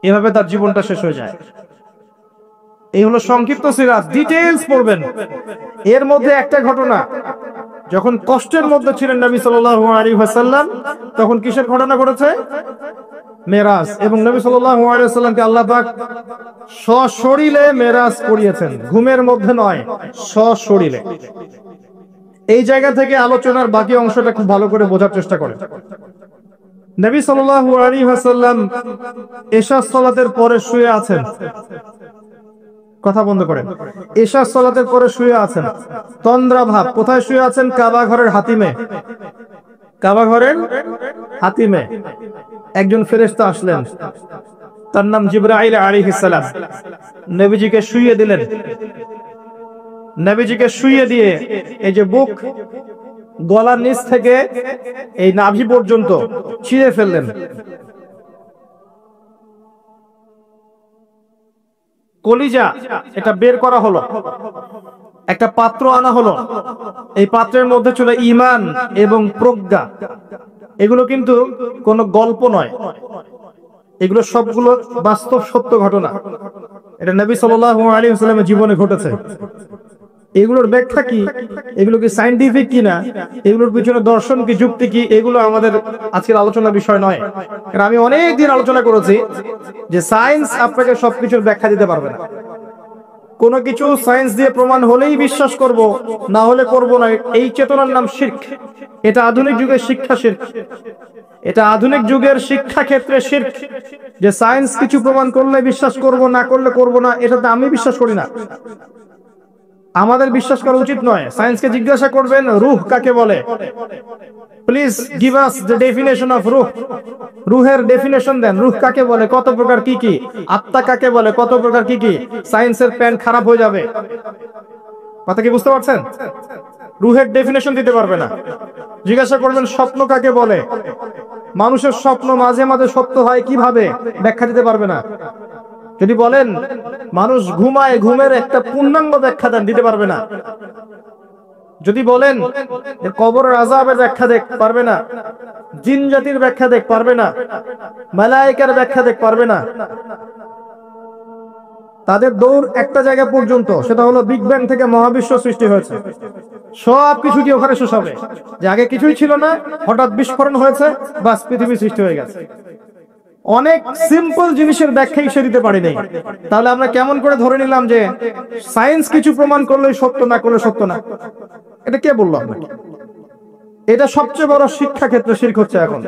এভাবে তার জীবনটা শেষ হয়ে যায়। এই হলো সংক্ষিপ্ত সিরাত, ডিটেইলস পড়বেন। এর মধ্যে একটা ঘটনা, যখন কষ্টের মধ্যে ছিলেন নবী সাল্লাল্লাহু আলাইহি ওয়াসাল্লাম, তখন কিসের ঘটনা ঘটেছে? মেরাজ। এবং নবী সাল্লাল্লাহু আলাইহি ওয়াসাল্লামকে আল্লাহ পাক সশরীরে মেরাজ করিয়েছেন, ঘুমের মধ্যে নয়, সশরীরে। এই জায়গা থেকে আলোচনার বাকি অংশটা খুব ভালো করে বোঝার চেষ্টা করেন। নবী সাল্লাল্লাহু আলাইহি ওয়াসাল্লাম এশা সালাতের পরে শুয়ে আছেন। কথা বন্ধ করেন। এশা সালাতের পরে শুয়ে আছেন, তন্দ্রা ভাব। কোথায় শুয়ে আছেন? কাবা ঘরের হাতিমে। কাবা ঘরের হাতিমে একজন ফেরেশতা আসলেন, তার নাম জিবরাইল আলাইহিস সালাম। নবীজিকে শুইয়ে দিলেন। নবীজিকে শুইয়ে দিয়ে এই যে বুক, গলার নিচ থেকে এই নাভি পর্যন্ত ছিঁড়ে ফেললেন। কলিজা এটা বের করা হলো, একটা পাত্র আনা হলো। এই পাত্রের মধ্যে ছিল ঈমান এবং প্রজ্ঞা। এগুলো কিন্তু কোনো গল্প নয়, এগুলো সবগুলো বাস্তব সত্য ঘটনা। এটা নবী সাল্লাল্লাহু আলাইহি ওয়াসাল্লামের জীবনে ঘটেছে। এগুলোর ব্যাখ্যা কি, এগুলো কি সায়েন্টিফিক কিনা, এগুলোর পিছনে দর্শন কি, যুক্তি কি, এগুলো আমাদের আজকের আলোচনার বিষয় নয়। কারণ আমি অনেক দিন আলোচনা করেছি যে সায়েন্স আপনাকে সবকিছুর ব্যাখ্যা দিতে পারবে না। কোনো কিছু সায়েন্স দিয়ে প্রমাণ হলেই বিশ্বাস করব, না হলে করব না, এই চেতনার নাম শিরক। এটা আধুনিক যুগের শিক্ষা শিরক। এটা আধুনিক যুগের শিক্ষা ক্ষেত্রে শিরক, যে সায়েন্স কিছু প্রমাণ করলে বিশ্বাস করব, না করলে করব না। এটাতে আমি বিশ্বাস করি না, আমাদের বিশ্বাস করা উচিত নয়। সায়েন্সকে জিজ্ঞাসা করবেন রূহ কাকে বলে, please give us the definition of রূহ। রূহের ডেফিনেশন দেন, রূহ কাকে বলে, কত প্রকার, কি কি। আত্মা কাকে বলে, কত প্রকার, কি কি। সায়েন্সের প্যান্ট খারাপ হয়ে যাবে। কথা কি বুঝতে পারছেন? রূহের ডেফিনেশন দিতে পারবে না। জিজ্ঞাসা করবেন স্বপ্ন কাকে বলে, মানুষের স্বপ্ন মাঝে মাঝে সত্য হয় কিভাবে, ব্যাখ্যা দিতে পারবে না। যদি বলেন মানুষ ঘুমায়, ঘুমের একটা পূর্ণাঙ্গ ব্যাখ্যা দেন, দিতে পারবে না। যদি বলেন কবরের আযাবের ব্যাখ্যা দেখ, পারবে না। জিন জাতির ব্যাখ্যা দেখ, পারবে না। মালায়েকার ব্যাখ্যা দেখ, পারবে না। তাদের দৌড় একটা জায়গা পর্যন্ত, সেটা হলো বিগ ব্যাং থেকে মহাবিশ্ব সৃষ্টি হয়েছে। সব কিছু কি ওখানে শেষ হবে? যে আগে কিছুই ছিল না, হঠাৎ বিস্ফোরণ হয়েছে, বাস পৃথিবী সৃষ্টি হয়ে গেছে। অনেক সিম্পল জিনিসের ব্যাখ্যাই সে দিতে পারি নাই। তাহলে আমরা কেমন করে ধরে নিলাম যে সায়েন্স কিছু প্রমাণ করলে সত্য, না করলে সত্য না? এটা কে বললো আপনাকে? এটা সবচেয়ে বড় শিক্ষা ক্ষেত্রে শিরক হচ্ছে এখন।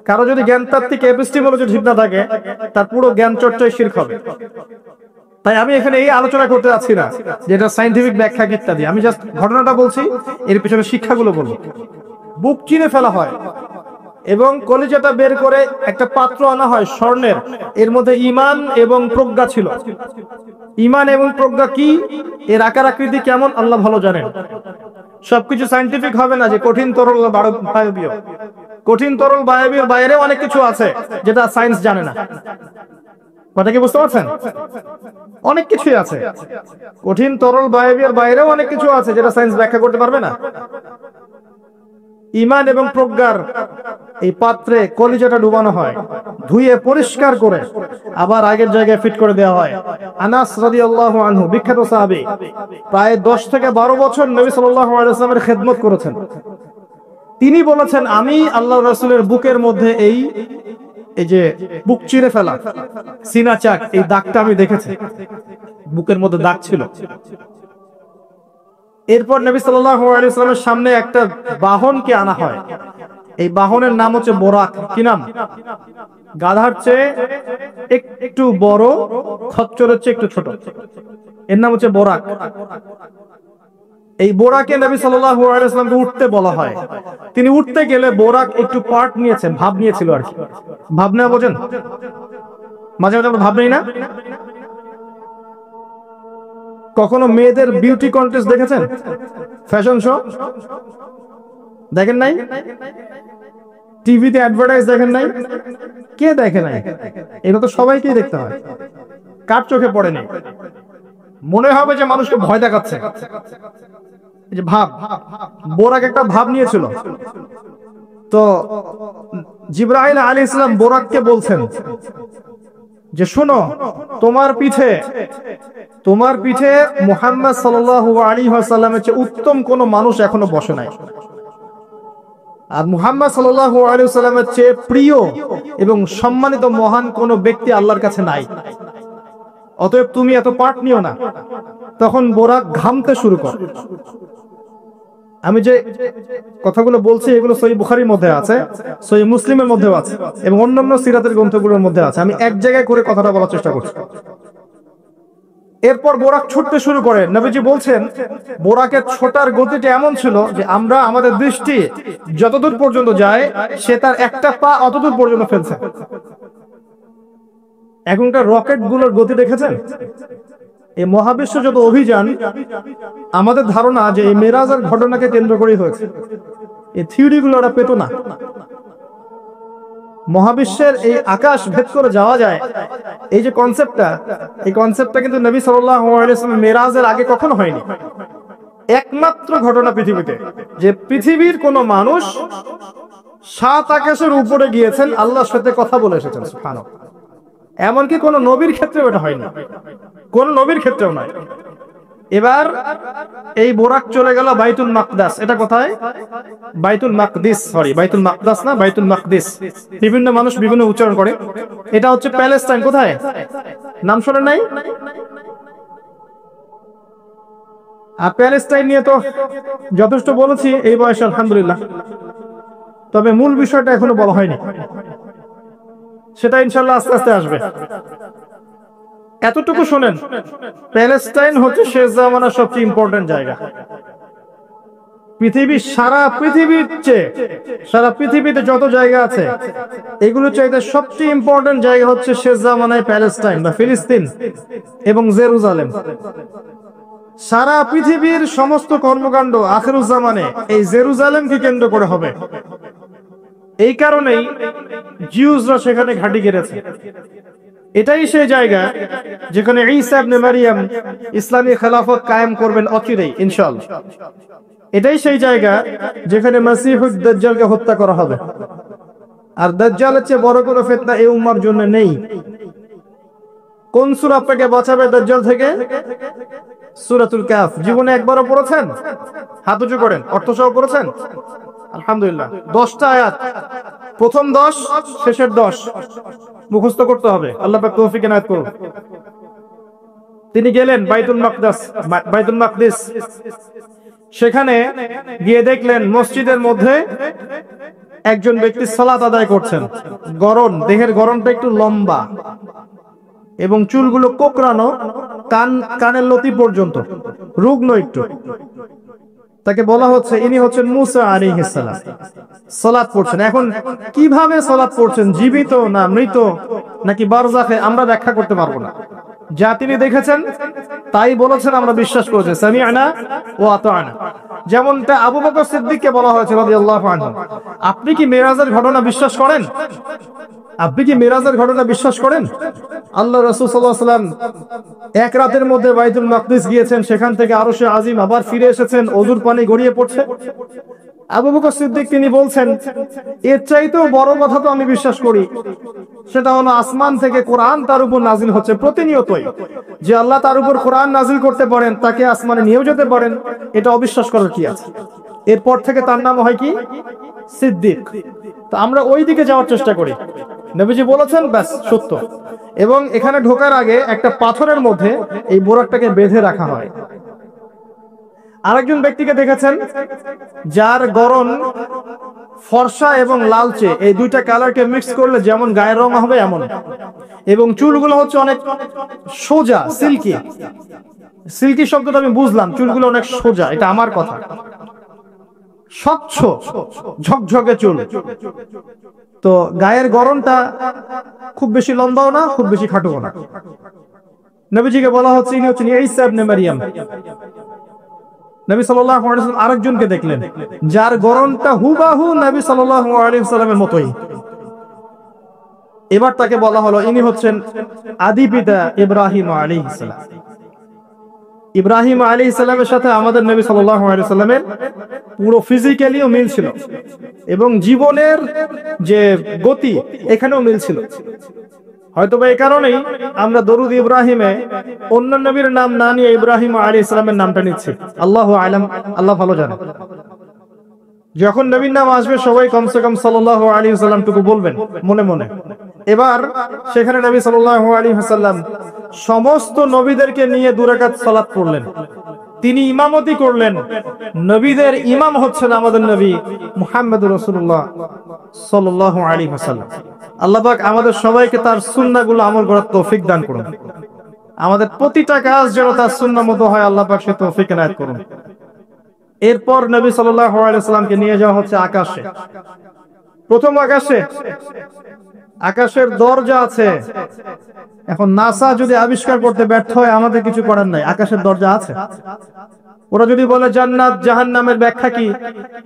কারো যদি জ্ঞানতাত্ত্বিক এপিস্টিমোলজি ঠিক না থাকে, তার পুরো জ্ঞান চর্চায় শিরক হবে। তাই আমি এখানে এই আলোচনা করতে যাচ্ছি না যে এটা সায়েন্টিফিক ব্যাখ্যা ইত্যাদি। আমি জাস্ট ঘটনাটা বলছি, এর পিছনে শিক্ষাগুলো বলবো। বুক চিরে ফেলা হয় এবং কলিজাটা বের করে একটা পাত্র আনা হয় স্বর্ণের, এর মধ্যে ঈমান এবং প্রজ্ঞা ছিল। ঈমান এবং প্রজ্ঞা কি, এর আকার আকৃতি কেমন, আল্লাহ ভালো জানেন। সবকিছু সায়েন্টিফিক হবে না যে কঠিন তরল বায়বীয়। কঠিন তরল বায়বীয় বাইরে অনেক কিছু আছে যেটা সায়েন্স জানে না। কথা কি বুঝতে পারছেন? অনেক কিছুই আছে, কঠিন তরল বায়বীয় বাইরেও অনেক কিছু আছে যেটা সায়েন্স ব্যাখ্যা করতে পারবে না। ঈমান এবং প্রজ্ঞার এই পাত্রে কলিজাটা ডুবানো হয়, ধুয়ে পরিষ্কার করে আবার আগের জায়গায় ফিট করে দেওয়া হয়। আনাস রাদিয়াল্লাহু আনহু, বিখ্যাত সাহাবী, প্রায় 10 থেকে 12 বছর নবী সাল্লাল্লাহু আলাইহি ওয়াসাল্লামের খেদমত করেছেন। তিনি বলেছেন, আমি আল্লাহর রাসূলের বুকের মধ্যে এই যে বুক চিরে ফেলা, সিনা চাক, এই দাগটা আমি দেখেছি। বুকের মধ্যে দাগ ছিল। এরপর নবী সাল্লাল্লাহু আলাইহি ওয়াসাল্লামের সামনে একটা বাহনকে আনা হয়। এই বাহনের নাম হচ্ছে বোরাক। কি নাম? গাধার চেয়ে একটু বড়, খচ্চরের চেয়ে একটু ছোট, এর নাম হচ্ছে বোরাক। এই বোরাকে নবী সাল্লাল্লাহু আলাইহি ওয়াসাল্লামকে উঠতে বলা হয়। তিনি উঠতে গেলে বোরাক একটু পার্ট নিয়েছে, ভাব নিয়েছিল আর কি। ভাব নেওয়া বোঝেন? মাঝে মাঝে আমরা ভাব নেই না? কখনো মেয়েদের বিউটি কন্টেস্ট দেখেছেন? ফ্যাশন শো দেখেন নাই? টিভিতে অ্যাডভার্টাইজ দেখেন নাই? কে দেখে নাই? এটা তো সবাইকেই দেখতে হয়। কার চোখে পড়েনি? মনে হবে যে মানুষকে ভয় দেখাচ্ছে। এই যে ভাব, বোরাক একটা ভাব নিয়েছিল। তো জিবরাইল আলাইহিস সালাম বোরাককে বলছেন যে শোনো, তোমার পিঠে মুহাম্মদ সাল্লাল্লাহু আলাইহি ওয়াসাল্লামের চেয়ে উত্তম কোন মানুষ এখনো বসে নাই, আর মুহাম্মদ সাল্লাল্লাহু আলাইহি ওয়াসাল্লামের চেয়ে প্রিয় এবং সম্মানিত মহান কোন ব্যক্তি আল্লাহর কাছে নাই। অতএব তুমি এত পাট নিও না। তখন বোরাক ঘামতে শুরু করে। আমি যে কথাগুলো বলছি এগুলো সহিহ বুখারীর মধ্যে আছে, সহিহ মুসলিমের মধ্যেও আছে এবং অন্যান্য সিরাতের গ্রন্থগুলোর মধ্যে আছে। আমি এক জায়গায় করে কথাটা বলার চেষ্টা করছি। এরপর বোরাক ছুটতে শুরু করে। নবীজি বলছেন বোরাকের ছোটার গতিটা এমন ছিল যে আমরা আমাদের দৃষ্টি যতদূর পর্যন্ত যায় সে তার একটা পা অতদূর পর্যন্ত ফেলছে। এখনকার রকেট গুলোর গতি দেখেছেন? এই মহাবিশ্ব যত অভিযান, আমাদের ধারণা যে এই মেরাজের ঘটনাকে কেন্দ্র করে হয়েছে। এই থিওরি গুলো ওরা পেত না। মহাবিশ্বের এই আকাশ ভেদ করে যাওয়া যায়, এই যে কনসেপ্টটা কিন্তু নবী সাল্লাল্লাহু আলাইহি ওয়াসাল্লাম মেরাজের আগে কখনো হয়নি। একমাত্র ঘটনা পৃথিবীতে যে পৃথিবীর কোন মানুষ 7 আকাশের উপরে গিয়েছেন, আল্লাহর সাথে কথা বলে এসেছেন। সুবহানাল্লাহ। এমনকি কোন নবীর ক্ষেত্রেও এটা হয়নি, কোন নবীর ক্ষেত্রেও নয়। এবার এই বোরাক চলে গেল বাইতুল মাকদাস। এটা কোথায়? বাইতুল মাকদিস, বাইতুল মাকদাস না, বাইতুল মাকদিস। বিভিন্ন মানুষ বিভিন্ন উচ্চারণ করে। এটা হচ্ছে প্যালেস্টাইন। কোথায়? নাম শোনেন নাই? আর প্যালেস্টাইন নিয়ে তো যথেষ্ট বলেছি এই বয়সে, আলহামদুলিল্লাহ। তবে মূল বিষয়টা এখনো বলা হয়নি, সেটা ইনশাআল্লাহ আস্তে আস্তে আসবে। এতটুকু শোনেন, প্যালেস্টাইন হচ্ছে শেষ জামানার সবচেয়ে ইম্পর্টেন্ট জায়গা। সারা পৃথিবীতে যত জায়গা আছে এগুলো চাইতে সবচেয়ে ইম্পর্টেন্ট জায়গা হচ্ছে শেষ জামানায় প্যালেস্টাইন বা ফিলিস্তিন এবং জেরুজালেম। সারা পৃথিবীর সমস্ত কর্মকাণ্ড আখিরুজ্জামানে এই জেরুজালেমকে কেন্দ্র করে হবে। এই কারণেই জিউসরা সেখানে ঘাঁটি গেড়েছে। এটাই সেই জায়গা যেখানে ঈসা ইবনে মারিয়াম ইসলামী খেলাফত কায়েম করবেন অচিরেই ইনশাআল্লাহ। এটাই সেই জায়গা যেখানে মাসিহুদ দাজ্জালকে হত্যা করা হবে। আর দাজ্জালের চেয়ে বড় কোনো ফিতনা এই উম্মার জন্য নেই। কোন সূরা আপনাকে বাঁচাবে দাজ্জাল থেকে? সূরাতুল কাহফ। জীবনে একবারও পড়েছেন? হাত উঁচু করেন। অর্থ সহ পড়েছেন? আলহামদুলিল্লাহ। 10টা আয়াত, প্রথম 10, শেষের 10 মুখস্থ করতে হবে। আল্লাহ পাক তৌফিক এনায়েত করুন। তিনি গেলেন বাইতুল মাকদিস। সেখানে গিয়ে দেখলেন মসজিদের মধ্যে একজন ব্যক্তি সালাত আদায় করছেন। দেহের গড়নটা একটু লম্বা এবং চুলগুলো কোকড়ানো, কানের লতি পর্যন্ত, রুগ্ন একটু। তাকে বলা হচ্ছে ইনি হচ্ছেন মুসা আলাইহিস সালাম, সালাত পড়ছেন। এখন কিভাবে সালাত পড়ছেন, জীবিত না মৃত নাকি বারজাখে, আমরা ব্যাখ্যা করতে পারবো না। যা তিনি দেখেছেন তাই বলেছেন, আমরা বিশ্বাস করেছি। সামি'না ওয়া আতা'না। যেমনটা আবু বকর সিদ্দিককে বলা হয়েছে রাদিয়াল্লাহু আনহু, আপনি কি মেরাজের ঘটনা বিশ্বাস করেন? আল্লাহ রাসূল সাল্লাল্লাহু আলাইহি ওয়াসাল্লাম এক রাতের মধ্যে বাইতুল মাকদিস গিয়েছেন, সেখান থেকে আরশে আজিম আবার ফিরে এসেছেন, ওযুর পানি গড়িয়ে পড়ছে। আবু বকর সিদ্দিক তিনি বলছেন, এর চাইতেও বড় কথা তো আমি বিশ্বাস করি, সেটা হলো আসমান থেকে কোরআন তার উপর নাজিল হচ্ছে প্রতিনিয়তই। যে আল্লাহ তার উপর কোরআন নাজিল করতে পারেন, তাকে আসমানে নিয়েও যেতে পারেন, এটা অবিশ্বাস করার কি আছে? এরপর থেকে তার নাম হয় কি? সিদ্দিক। তো আমরা ওই দিকে যাওয়ার চেষ্টা করি। নবীজি বলেছেন, ব্যাস সত্য। এবং এখানে ঢোকার আগে একটা পাথরের মধ্যে এই বোরাকটাকে বেঁধে রাখা হয়। আরেকজন ব্যক্তিকে দেখেছেন যার গড়ন ফর্সা এবং লালচে, এই দুইটা কালারকে মিক্স করলে যেমন গায়ের রং হবে এমন, এবং চুলগুলো হচ্ছে অনেক সোজা, সিল্কি শব্দটা আমি বুঝলাম, চুলগুলো অনেক সোজা, এটা আমার কথা, স্বচ্ছ ঝকঝকে চুল। তো গায়ের গড়নটা খুব বেশি লম্বাও না, খুব বেশি খাটোও না। নবীজিকে বলা হচ্ছে ইনি হচ্ছেন ঈসা ইবনে মারিয়াম। নবী সাল্লাল্লাহু আলাইহি ওয়াসাল্লাম আরেকজনকে দেখলেন যার গড়নটা হুবাহু নবী সাল্লাল্লাহু আলাইহি ওয়াসাল্লামের মতোই। এবার তাকে বলা হলো ইনি হচ্ছেন আদি পিতা ইব্রাহিম আলাইহিস সালাম। ইব্রাহিম আলাইহিস সালামের সাথে আমাদের নবী সাল্লাল্লাহু আলাইহি ওয়াসাল্লামের পুরো ফিজিক্যালিও মিল ছিল এবং জীবনের যে গতি এখানেও মিল ছিল। হয়তোবা এই কারণেই আমরা দরুদ ইব্রাহিমে অন্য নবীর নাম না নিয়ে ইব্রাহিম আলাইহিস সালামের নামটা নিচ্ছি। আল্লাহু আলাম, আল্লাহ ভালো জানে। যখন নবীর নাম আসবে সবাই কমসে কম সাল্লাল্লাহু আলাইহি ওয়াসাল্লাম টুকু বলবেন মনে মনে। এবার সেখানে নবী সাল্লাল্লাহু আলাইহি ওয়াসাল্লাম সমস্ত নবীদেরকে নিয়ে 2 রাকাত সালাত পড়লেন, তিনি ইমামতি করলেন। নবীদের ইমাম হচ্ছেন আমাদের নবী মুহাম্মদুর রাসূলুল্লাহ সাল্লাল্লাহু আলাইহি ওয়াসাল্লাম। আল্লাহ পাক আমাদের সবাইকে তার সুন্নাহগুলো আমল করার তৌফিক দান করুন। আমাদের প্রতিটা কাজ যেন তার সুন্নাহ মতো হয়, আল্লাহ পাক সে তৌফিক এনায়েত করুন। এরপর নবী সাল্লাল্লাহু আলাইহি ওয়াসাল্লামকে নিয়ে যাওয়া হচ্ছে আকাশে। প্রথম আকাশে, আকাশের দরজা আছে। এখন নাসা যদি আবিষ্কার করতে ব্যর্থ হয় আমাদের কিছু করার নাই, আকাশের দরজা আছে। ওরা যদি বলে জান্নাত জাহান্নামের ব্যাখ্যা কি,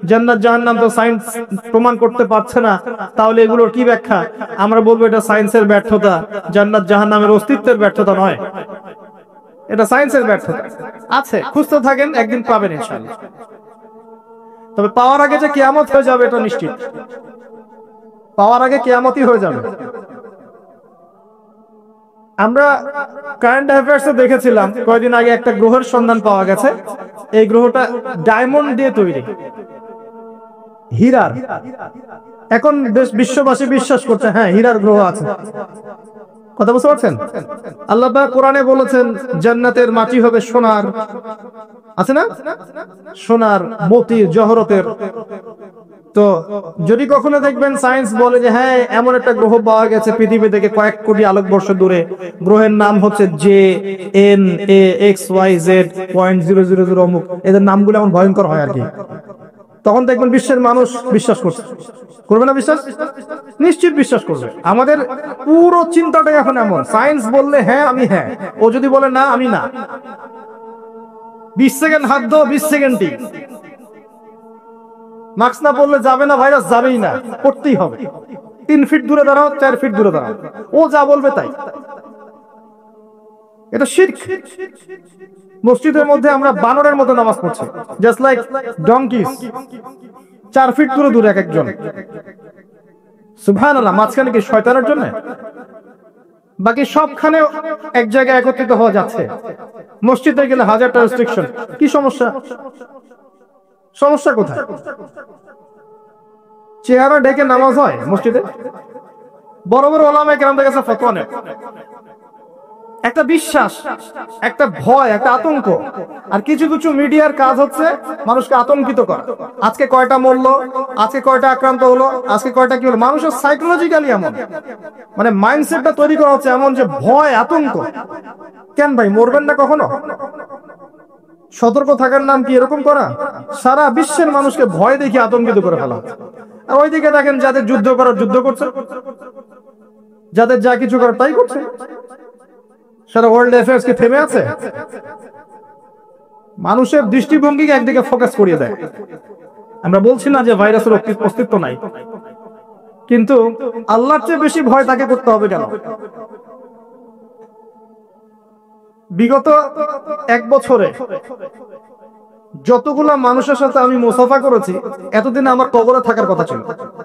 জান্নাত জাহান্নাম তো সায়েন্স প্রমাণ করতে পারছে না, তাহলে এগুলোর কি ব্যাখ্যা? আমরা বলবো এটা সায়েন্সের ব্যর্থতা, জান্নাত জাহান্নামের অস্তিত্বের ব্যর্থতা নয়, এটা সায়েন্সের ব্যর্থতা। আছে, খুঁজতে থাকেন, একদিন পাবেন ইনশাআল্লাহ। তবে পাওয়ার আগে যে কিয়ামত হয়ে যাবে এটা নিশ্চিত, পাওয়ার আগে কিয়ামতই হয়ে যাবে। আমরা কারেন্ট অ্যাফেয়ার্সে দেখেছিলাম কয়েকদিন আগে একটা গ্রহের সন্ধান পাওয়া গেছে। এই গ্রহটা ডায়মন্ড দিয়ে তৈরি, হীরার। এখন বিশ্ববাসী বিশ্বাস করছে হ্যাঁ হীরার গ্রহ আছে। কথা বুঝতে পারছেন? আল্লাহ পাক কোরআনে বলেছেন জান্নাতের মাটি হবে সোনার, আছে না, সোনার, মতি, জহরতের। তো যদি কখনো দেখবেন সায়েন্স বলে যে হ্যাঁ এমন একটা গ্রহ পাওয়া গেছে পৃথিবী থেকে কয়েক কোটি আলোকবর্ষ দূরে, গ্রহের নাম হচ্ছে JNAXYZ.000 অমুক, এদের নামগুলো এমন ভয়ঙ্কর হয় আর কি, তখন দেখবেন বিশ্বের মানুষ বিশ্বাস করছে। করবে না বিশ্বাস? নিশ্চিত বিশ্বাস করবে। আমাদের পুরো চিন্তাটাই এখন এমন, সায়েন্স বললে হ্যাঁ আমি হ্যাঁ, ও যদি বলে না আমি না। 20 সেকেন্ড হাত দাও, 20 সেকেন্ডই। মাস্ক না পরলে যাবে না, ভাইরাস যাবেই না, পড়তেই হবে। 3 ফিট দূরে দাঁড়াও, 4 ফিট দূরে দাঁড়াও, ও যা বলবে তাই। এটা শিরক। মসজিদের মধ্যে আমরা বানরের মতো নামাজ পড়ছি, জাস্ট লাইক ডঙ্কিস, 4 ফিট দূরে দূরে এক একজন। সুবহানাল্লাহ। মাঝখানে কি শয়তানের জন্য? বাকি সবখানে এক জায়গায় একত্রিত হওয়া যাচ্ছে। মসজিদে গেলে হাজারটা রেস্ট্রিকশন, কি সমস্যা? সমস্যা কোথায়? চেহারা ঢেকে নামাজ হয় মসজিদে? বড় বড় ওলামায়ে কেরামদের কাছে ফতোয়া নেই। একটা বিশ্বাস, একটা ভয়, একটা আতঙ্ক। আর কিছু কিছু মিডিয়ার কাজ হচ্ছে মানুষকে আতঙ্কিত করা। আজকে কয়টা মরলো, আজকে কয়টা আক্রান্ত হলো, আজকে কয়টা কি হলো। মানুষের সাইকোলজিক্যালি এমন, মানে মাইন্ডসেটটা তৈরি করা হচ্ছে এমন যে ভয়, আতঙ্ক। কেন ভাই, মরবেন না কখনো? সতর্ক থাকার নাম কি এরকম করা? সারা বিশ্বের মানুষকে ভয় দেখিয়ে আতঙ্কিত করে ফেলা। আর ওইদিকে দেখেন যাদের যুদ্ধ করার যুদ্ধ করছে, যাদের যা কিছু করার তাই করছে। সারা ওয়ার্ল্ড অ্যাফেয়ার্স কি থেমে আছে? মানুষের দৃষ্টিভঙ্গিকে একদিকে ফোকাস করিয়ে দেয়। আমরা বলছি না যে ভাইরাসের অস্তিত্ব নাই, কিন্তু আল্লাহর চেয়ে বেশি ভয় তাকে করতে হবে কেন? বিগত 1 বছরে যতগুলা মানুষের সাথে আমি মুসাফা করেছি, এতদিন আমার কবরে থাকার কথা ছিল,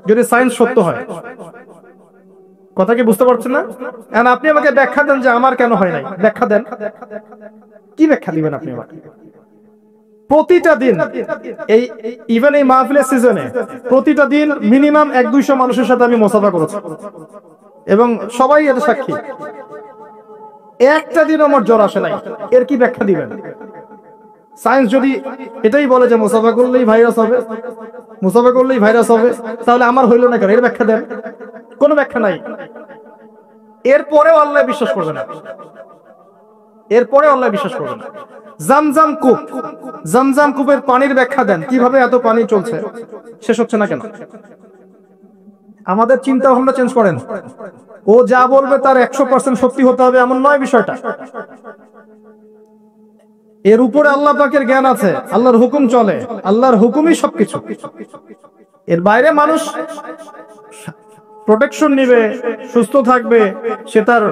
যদি সায়েন্স সত্য হয়। কথা কি বুঝতে পারছেন না? এখন আপনি আমাকে ব্যাখ্যা দেন যে আমার কেন হয় নাই, ব্যাখ্যা দেন। কি ব্যাখ্যা দিবেন আপনি আমাকে? প্রতিটা দিন এই ইভেন এই মাহফিলের সিজনে প্রতিটা দিন মিনিমাম 100-200 মানুষের সাথে আমি মুসাফা করেছি, এবং সবাই এর সাক্ষী। একটা দিন আমার জ্বর আসে নাই, এর কি ব্যাখ্যা দিবেন? সায়েন্স যদি এটাই বলে যে মুসাফা করলেই ভাইরাস হবে, মুসাফা করলেই ভাইরাস হবে, তাহলে আমার হইল না কেন? এর ব্যাখ্যা দেন। কোনো ব্যাখ্যা নাই। এরপরেও আল্লাহ বিশ্বাস করবে না, এরপরে আল্লাহ বিশ্বাস করবে না। জামজাম কূপ, জামজাম কূপের পানির ব্যাখ্যা দেন, কিভাবে এত পানি চলছে, শেষ হচ্ছে না কেন? আমাদের চিন্তা ভাবনা চেঞ্জ করেন। ও যা বলবে তার 100% সত্যি হতে হবে এমন নয় বিষয়টা। এর উপরে আল্লাহ পাকের জ্ঞান আছে, আল্লাহর হুকুম চলে, আল্লাহর হুকুমই সবকিছু। এর বাইরে মানুষ প্রোটেকশন নিবে, সুস্থ থাকবে, সে তার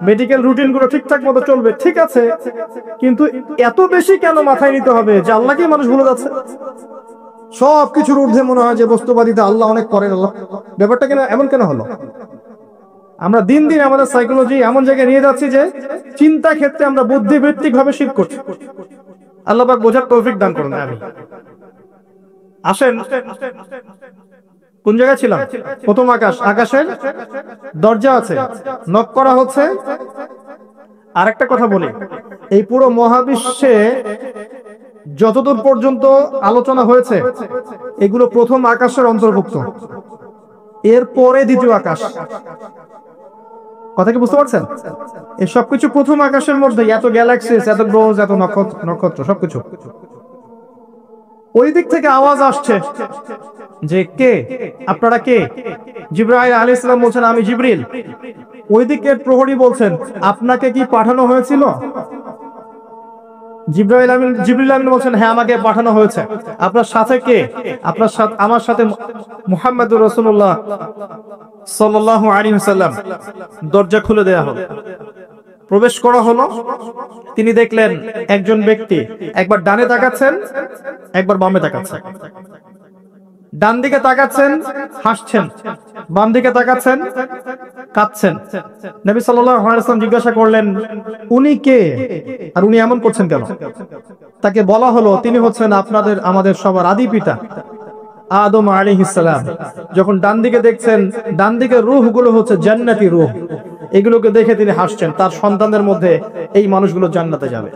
মেডিকেল রুটিন গুলো ঠিকঠাক মতো চলবে, ঠিক আছে, কিন্তু এত বেশি কেন মাথায় নিতে হবে যে আল্লাহকে মানুষ ভুলে যাচ্ছে? সবকিছুর ঊর্ধ্বে মনে হয় যে বস্তুবাদীতে আল্লাহ অনেক পরের আল্লাহ। ব্যাপারটা কেন এমন কেন হলো? আমরা দিন দিন আমাদের সাইকোলজি এমন জায়গায় নিয়ে যাচ্ছি যে চিন্তা ক্ষেত্রে আমরা বুদ্ধিভিত্তিক ভাবে শিরক করছি। আল্লাহ পাক বোঝার তৌফিক দান করুন। আমি আসেন, কোন জায়গায় ছিলাম? প্রথম আকাশ, আকাশের দরজা আছে, নক করা হচ্ছে। আরেকটা কথা বলি, এই পুরো মহাবিশ্বে যতদূর পর্যন্ত আলোচনা হয়েছে এগুলো প্রথম আকাশের অন্তর্ভুক্ত, এরপরে দ্বিতীয় আকাশ। কথা কি বুঝতে পারছেন? এই সবকিছু প্রথম আকাশের মধ্যে, এত গ্যালাক্সি, এত গ্রহ, এত নক্ষত্র সবকিছু। ওই দিক থেকে আওয়াজ আসছে যে কে আপনারা, কে? জিবরাইল আলাইহিস সালাম বলছেন আমি জিবরিল। ওই দিকের প্রহরী বলছেন আপনাকে কি পাঠানো হয়েছিল? জিবরিল আমিন বলছেন হ্যাঁ আমাকে পাঠানো হয়েছে। আপনার সাথে কে? আপনার সাথে, আমার সাথে মুহাম্মদুর রাসূলুল্লাহ সাল্লাল্লাহু আলাইহি ওয়াসাল্লাম। দরজা খুলে দেয়া হলো, প্রবেশ করা হলো। তিনি দেখলেন একজন ব্যক্তি একবার ডানে তাকাচ্ছেন, একবার বামে তাকাচ্ছেন। ডান দিকে তাকাচ্ছেন, হাসছেন, বাম দিকে তাকাচ্ছেন, কাঁদছেন। নবী সাল্লাল্লাহু আলাইহি ওয়াসাল্লাম জিজ্ঞাসা করলেন উনি কে আর উনি এমন করছেন কেন? তাকে বলা হলো তিনি হচ্ছেন আপনাদের আমাদের সবার আদি পিতা আদম আলাইহিস সালাম। যখন ডান দিকে দেখছেন, ডান দিকের রূহগুলো হচ্ছে জান্নাতি রূহ। এগুলোকে দেখে তিনি হাসছেন, তার সন্তানদের মধ্যে এই মানুষগুলো জান্নাতে যাবে।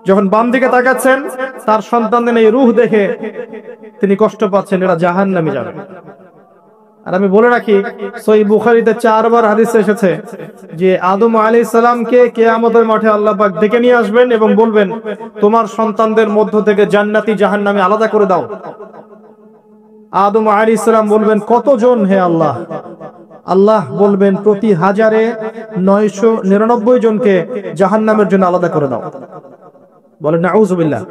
যখন বাম দিকে তাকাচ্ছেন, তার সন্তানদের এই রূহ দেখে তিনি কষ্ট পাচ্ছেন, এরা জাহান্নামে যাবে। আর আমি বলে রাখি, সহিহ বুখারীতে 4 বার হাদিসে এসেছে যে আদম আলাইহিস সালামকে কিয়ামতের মাঠে আল্লাহ পাক ডেকে নিয়ে আসবেন এবং বলবেন তোমার সন্তানদের মধ্য থেকে জান্নাতি জাহান্নামী আলাদা করে দাও। আদম আলাইহিস সালাম বলবেন কতজন হে আল্লাহ? আল্লাহ বলবেন প্রতি 1000-এ 999 জনকে জাহান্নামের জন্য আলাদা করে দাও। বলেন নাউযুবিল্লাহ,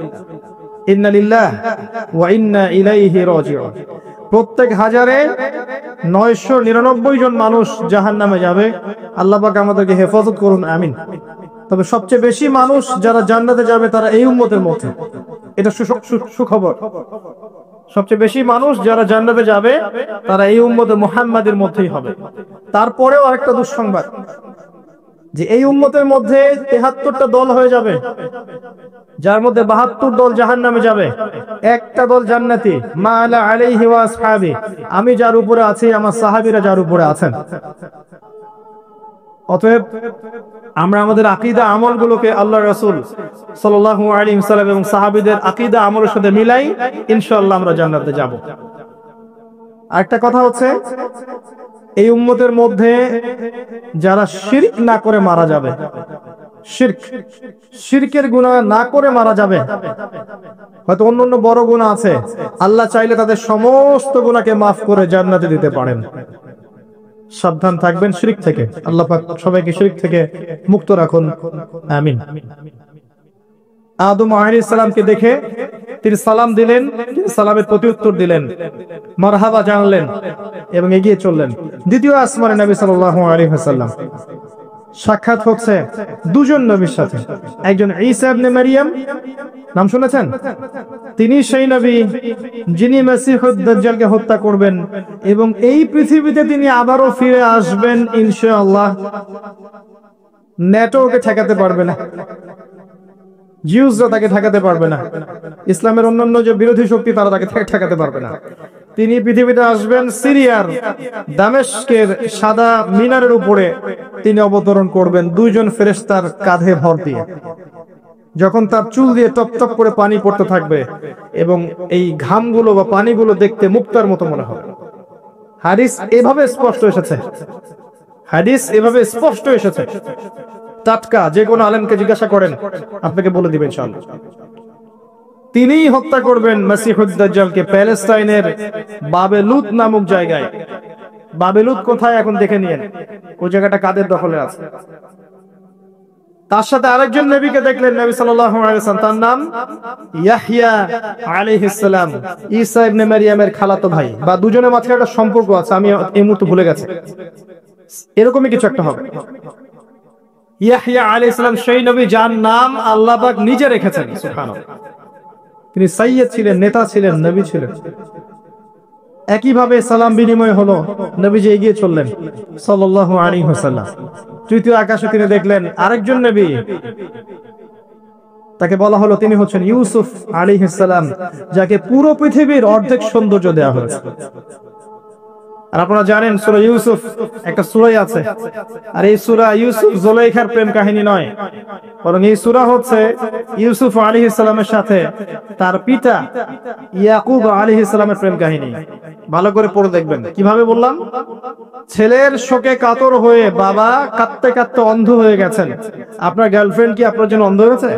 ইন্না লিল্লাহি ওয়া ইন্না ইলাইহি রাজিউন। প্রত্যেক 1000-এ 999 জন মানুষ জাহান্নামে যাবে। আল্লাহ পাক আমাদেরকে হেফাজত করুন, আমিন। তবে সবচেয়ে বেশি মানুষ যারা জান্নাতে যাবে তারা এই উম্মতের মধ্যে, এটা সুখবর। সবচেয়ে বেশি মানুষ যারা জান্নাতে যাবে তারা এই উম্মতে মুহাম্মাদের মধ্যেই হবে। তারপরেও আরেকটা দুঃসংবাদ যে এই উম্মতের মধ্যে 73টা দল হয়ে যাবে, যার মধ্যে 72 দল জাহান্নামে যাবে, একটা দল জান্নাতি। মা আলা আলাইহি ওয়া আসহাবি, আমি যার উপরে আছি আমার সাহাবীরা যার উপরে আছেন। অতএব আমরা আমাদের আকীদা আমলগুলোকে আল্লাহর রাসূল সাল্লাল্লাহু আলাইহি ওয়াসাল্লাম এবং সাহাবীদের আকীদা আমলের সাথে মিলাই ইনশাআল্লাহ আমরা জান্নাতে যাব। আরেকটা কথা হচ্ছে এই উম্মতের মধ্যে যারা শিরক না করে মারা যাবে, শিরকের গুনাহ না করে মারা যাবে, হয়তো অন্যান্য বড় গুনাহ আছে, আল্লাহ চাইলে তাদের সমস্ত গুনাহকে মাফ করে জান্নাতে দিতে পারেন। সাবধান থাকবেন শিরক থেকে। আল্লাহ পাক সবাইকে শিরক থেকে মুক্ত রাখুন, আমিন। আদম আলাইহিস সালামকে দেখে তিনি সালাম দিলেন, সালামের প্রত্যুত্তর দিলেন, মারহাবা জানালেন এবং এগিয়ে চললেন। দ্বিতীয় আসমানে নবী সাল্লাল্লাহু আলাইহি ওয়াসাল্লাম সাক্ষাৎ হচ্ছে দুজন নবীর সাথে। একজন ঈসা ইবনে মারইয়াম, নাম শুনেছেন? তিনি সেই নবী যিনি মসিহুদ দাজ্জালকে হত্যা করবেন এবং এই পৃথিবীতে তিনি আবারও ফিরে আসবেন ইনশাআল্লাহ। নেটওকে ঠেকাতে পারবে না, জিউসরা তাকে ঠেকাতে পারবে না, ইসলামের অন্যান্য যে বিরোধী শক্তি তারা তাকে ঠেকাতে পারবে না। তিনি পৃথিবীতে আসবেন, সিরিয়ার দামেস্কের সাদা মিনারের উপরে তিনি অবতরণ করবেন দুইজন ফেরেশতার কাঁধে ভর দিয়ে। যখন তার চুল দিয়ে টপ টপ করে পানি পড়তে থাকবে এবং এই ঘামগুলো বা পানিগুলো দেখতে মুক্তার মতো মনে হবে। হাদিস এভাবে স্পষ্ট এসেছে, হাদিস এভাবে স্পষ্ট এসেছে, টাটকা। যে কোনো আলেমকে জিজ্ঞাসা করেন আপনাকে বলে দিবেন ইনশাআল্লাহ। তিনিই হত্যা করবেন মসিহুদ দাজ্জালকে প্যালেস্টাইনের বাবেলুত নামক জায়গায়। বাবেলুত কোথায় এখন দেখে নিয়েন, ওই জায়গাটা কাদের দখলে আছে। তার সাথে আরেকজন নবীকে দেখলেন, নবী সাল্লাল্লাহু আলাইহি ওয়াসাল্লাম, তার নাম ইয়াহইয়া আলাইহিস সালাম, ঈসা ইবনে মারইয়ামের খালাতো ভাই, বা দুজনের মাঝখানে একটা সম্পর্ক আছে, আমি এই মুহূর্তে ভুলে গেছি, এরকমই কিছু একটা হবে। ইয়াহইয়া আলাইহিস সালাম সেই নবী যার নাম আল্লাহ পাক নিজে রেখেছেন, সুবহানাল্লাহ। তিনি সাইয়্যিদ ছিলেন, নেতা ছিলেন, নবী ছিলেন। একইভাবে সালাম বিনিময় হলো, নবীজি এগিয়ে চললেন সাল্লাল্লাহু আলাইহি ওয়াসাল্লাম। তৃতীয় আকাশে তিনি দেখলেন আরেকজন নবী, তাকে বলা হলো তিনি হচ্ছেন ইউসুফ আলাইহিস সালাম, যাকে পুরো পৃথিবীর অর্ধেক সৌন্দর্য দেওয়া হয়েছে। আর আপনারা জানেন সূরা ইউসুফ একটা সূরাই আছে, আর এই সূরা ইউসুফ জুলাইখার প্রেম কাহিনী নয়, বরং এই সূরা হচ্ছে ইউসুফ আলাইহিস সালামের সাথে তার পিতা ইয়াকুব আলাইহিস সালামের প্রেম কাহিনী। ভালো করে পড়ে দেখবেন। কিভাবে বললাম? ছেলের শোকে কাতর হয়ে বাবা কাঁদতে কাঁদতে অন্ধ হয়ে গেছেন। আপনার গার্লফ্রেন্ড কি আপনার জন্য অন্ধ হয়েছে?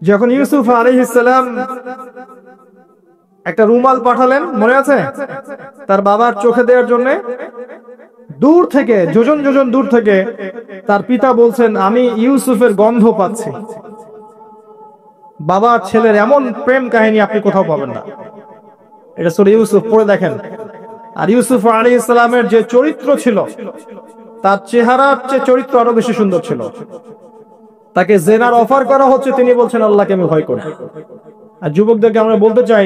যখন ইউসুফ আলাইহিস সালাম একটা রুমাল পাঠালেন, মনে আছে, তার বাবার চোখে দেওয়ার জন্য, দূর থেকে যোজন যোজন দূর থেকে তার পিতা বলছেন আমি ইউসুফের গন্ধ পাচ্ছি। বাবা ছেলের এমন প্রেম কাহিনী আপনি কোথাও পাবেন না। এটা সূরা ইউসুফ, পড়ে দেখেন। আর ইউসুফ আলাইহিস সালামের যে চরিত্র ছিল, তার চেহারার চেয়ে চরিত্র আরো বেশি সুন্দর ছিল। তাকে জেনার অফার করা হচ্ছে, তিনি বলছেন আল্লাহকে আমি ভয় করি। আর যুবকদেরকে আমরা বলতে চাই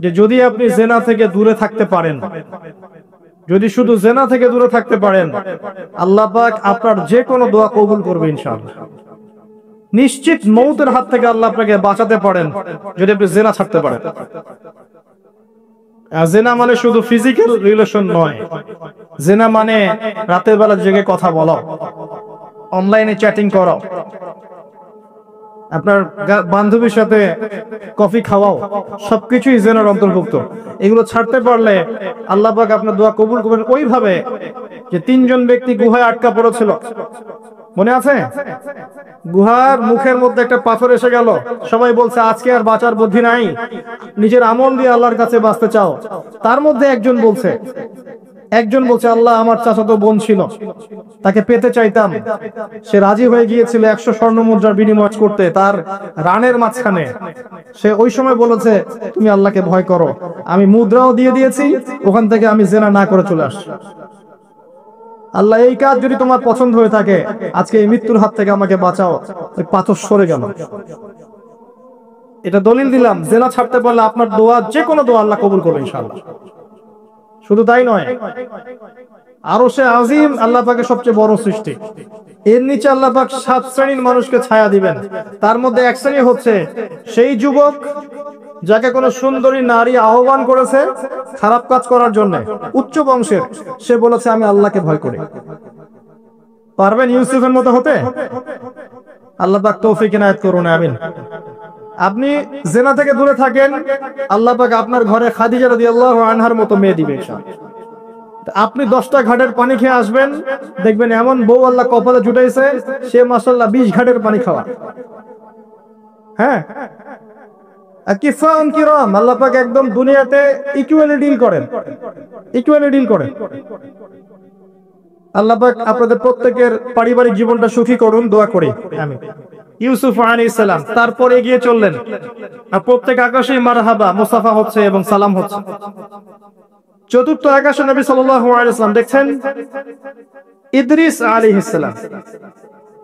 যে যদি আপনি জেনা থেকে দূরে থাকতে পারেন, যদি শুধু জেনা থেকে দূরে থাকতে পারেন, আল্লাহ পাক আপনার যে কোনো দোয়া কবুল করবে ইনশাআল্লাহ। নিশ্চিত মৌতের হাত থেকে আল্লাহ আপনাকে বাঁচাতে পারেন যদি আপনি জেনা ছাড়তে পারেন। জেনা মানে শুধু ফিজিক্যাল রিলেশন নয়, জেনা মানে রাতের বেলা জেগে কথা বলা, অনলাইনে চ্যাটিং করা, আপনার বান্ধবীর সাথে কফি খাওয়াও, সবকিছুই জেনার অন্তর্ভুক্ত। এগুলো ছাড়তে পারলে আল্লাহ পাক আপনার দোয়া কবুল করবেন। ওইভাবে যে তিনজন ব্যক্তি গুহায় আটকা পড়েছিল, মনে আছে? গুহার মুখের মধ্যে একটা পাথর এসে গেল, সবাই বলছে আজকে আর বাঁচার বুদ্ধি নাই, নিজের আমল দিয়ে আল্লাহর কাছে বাঁচতে চাও। তার মধ্যে একজন বলছে আল্লাহ আমার চাচাতো বোন ছিল, তাকে পেতে চাইতাম। সে রাজি হয়ে গিয়েছিল 100 স্বর্ণ মুদ্রার বিনিময় করতে তার রানের মাঝখানে। সে ওই সময় বলেছে তুমি আল্লাহকে ভয় করো, আমি মুদ্রাও দিয়ে দিয়েছি, ওখান থেকে আমি জেনা না করে চলে আসছি। আল্লাহ এই কাজ যদি তোমার পছন্দ হয়ে থাকে, আজকে এই মৃত্যুর হাত থেকে আমাকে বাঁচাও। ওই পাথর সরে গেল। এটা দলিল দিলাম, জেনা ছাড়তে পারলে আপনার দোয়া, যে কোনো দোয়া আল্লাহ কবুল করবে ইনশাআল্লাহ। শুধু তাই নয়, আরশে আজিম আল্লাহ পাকের সবচেয়ে বড় সৃষ্টি, এর নিচে আল্লাহ পাক 7 শ্রেণীর মানুষকে ছায়া দিবেন। তার মধ্যে এক শ্রেণী হচ্ছে সেই যুবক যাকে কোনো সুন্দরী নারী আহ্বান করেছে খারাপ কাজ করার জন্য, উচ্চ বংশের, সে বলেছে আমি আল্লাহকে ভয় করি। পারবেন ইউসুফের মতো হতে? আল্লাহ পাক তৌফিক ইনায়াত করুন, আমিন। আপনি জেনা থেকে দূরে থাকেন, আল্লাহ পাক আপনার ঘরে খাদিজা রাদিয়াল্লাহু আনহার মতো মেয়ে দিবে ইনশাআল্লাহ। আপনি 10টা ঘাটের পানি খেয়ে আসবেন, দেখবেন এমন বউ আল্লাহ কপালে জুটাইছে, সে মাশাআল্লাহ 20 ঘাটের পানি খাওয়া। হ্যাঁ, কিফাউন কিরাম, আল্লাহ পাক একদম দুনিয়াতে ইকুয়ালি ডিল করেন। আল্লাহ পাক আপনাদের প্রত্যেকের পারিবারিক জীবনটা সুখী করুন, দোয়া করি আমিন। ইউসুফ আলাইহিস সালাম তারপর এগিয়ে চললেন, আর প্রত্যেক আকাশে মারহাবা মুসাফা হচ্ছে এবং সালাম হচ্ছে। চতুর্থ আকাশে নবী সাল্লাল্লাহু আলাইহি ওয়াসাল্লাম দেখছেন ইদ্রিস আলাইহিস সালাম।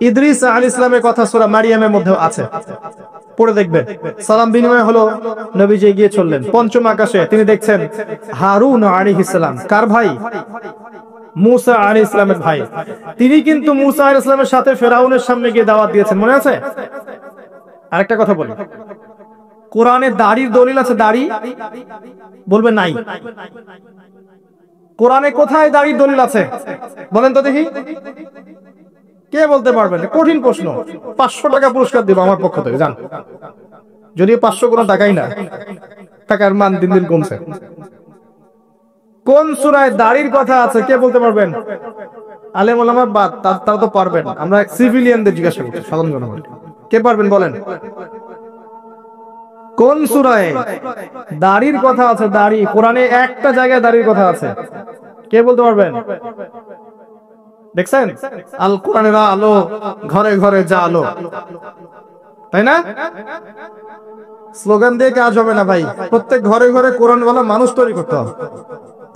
ইদ্রিস আলাইহিস সালামের কথা সূরা মারিয়ামের মধ্যে আছে, পড়ে দেখবেন। সালাম বিনিময় হলো, নবীজি এগিয়ে চললেন। পঞ্চম আকাশে তিনি দেখছেন হারুন আলাইহিস সালাম। কার ভাই? মুসা আলাইহিস সালামের ভাই। তিনি কিন্তু মুসা আলাইহিস সালামের সাথে ফেরাউনের সামনে গিয়ে দাওয়াত দিয়েছেন, মনে আছে? আরেকটা কথা বলি, কোরআনে দাড়ির দলিল আছে? দাড়ি বলবে নাই। কোরআনে কোথায় দাড়ির দলিল আছে বলেন তো দেখি, কে বলতে পারবেন? কঠিন প্রশ্ন। 500 টাকা পুরস্কার দিব আমার পক্ষ থেকে, জান। যদিও 500 কোনো টাকাই না, টাকার মান দিন দিন কমছে। কোন সূরায় দাড়ির কথা আছে কে বলতে পারবেন? আলেম ওলামা বাদ, তারা তো পারবেন। আমরা সিভিলিয়ানদের জিজ্ঞাসা করছি, সাধারণ জনগণ। কে পারবেন বলেন? কোন সূরায় দাড়ির কথা আছে? দাড়ি কোরআনে একটা জায়গায় দাড়ির কথা আছে, কে বলতে পারবেন? দেখছেন আল কোরআনের আলো ঘরে ঘরে যা আলো, তাই না? স্লোগান দিয়ে কাজ হবে না ভাই, প্রত্যেক ঘরে ঘরে কোরআনওয়ালা মানুষ তৈরি করতে হবে,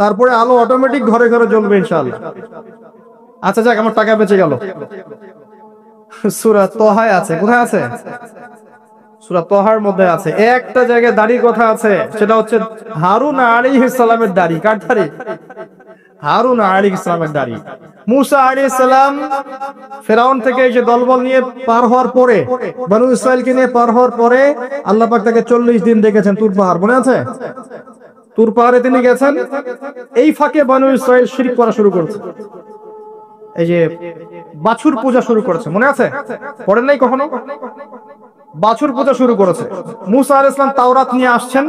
তারপরে আলো অটোমেটিক ঘরে ঘরে জ্বলবে ইনশাআল্লাহ। আচ্ছা যাক, আমার টাকা বেঁচে গেল। সূরা তাহায় আছে, কোথায় আছে? সূরা তাহার মধ্যে আছে, একটা জায়গায় দাড়ির কথা আছে, সেটা হচ্ছে হারুন আলাইহিস সালামের দাড়ি। কার দাড়ি? হারুন আলাইহিস সালামের দাড়ি। মুসা আলাইহিস সালাম ফেরাউন থেকে এই যে দলবল নিয়ে পার হওয়ার পরে, বনু ইসরাইলকে নিয়ে পার হওয়ার পরে আল্লাহ পাক তাকে 40 দিন দেখেছেন তুর পাহাড়, মনে আছে? তুর পাহাড়ে তিনি গেছেন। এই ফাঁকে বনু ইসরাইল শিরক করা শুরু করেছে, এই যে বাছুর পূজা শুরু করেছে, মনে আছে? পড়েন নাই কখনো? বাছুর পূজা শুরু করেছে। মুসা আলাইহিস সালাম তাওরাত নিয়ে আসছেন,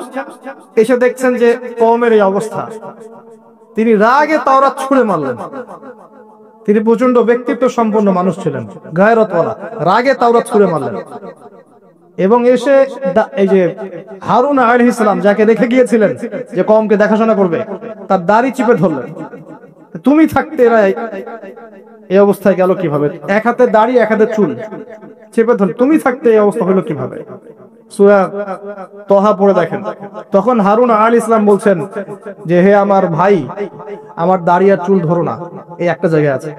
এসে দেখছেন যে কওমের এই অবস্থা। তিনি রাগে তাওরাত ছুঁড়ে মারলেন। তিনি প্রচন্ড ব্যক্তিত্ব সম্পন্ন মানুষ ছিলেন, গায়রতওয়ালা। রাগে তাওরাত ছুঁড়ে মারলেন এবং এসে এই যে হারুন আলাইহিস সালাম যাকে রেখে গিয়েছিলেন যে কওমকে দেখাশোনা করবে, তার দাড়ি চিপে ধরলেন। তুমি থাকতে এরা এই অবস্থায় গেল কিভাবে? এক হাতে দাড়ি, এক হাতে চুল চেপে ধরল, তুমি থাকতে এই অবস্থা হলো কিভাবে? সূরা তাহা পড়ে দেখেন। তখন হারুন আলাইহিস সালাম বলছেন যে হে আমার ভাই, আমার দাড়ি আর চুল ধরো না, এই একটা জায়গায় আছে।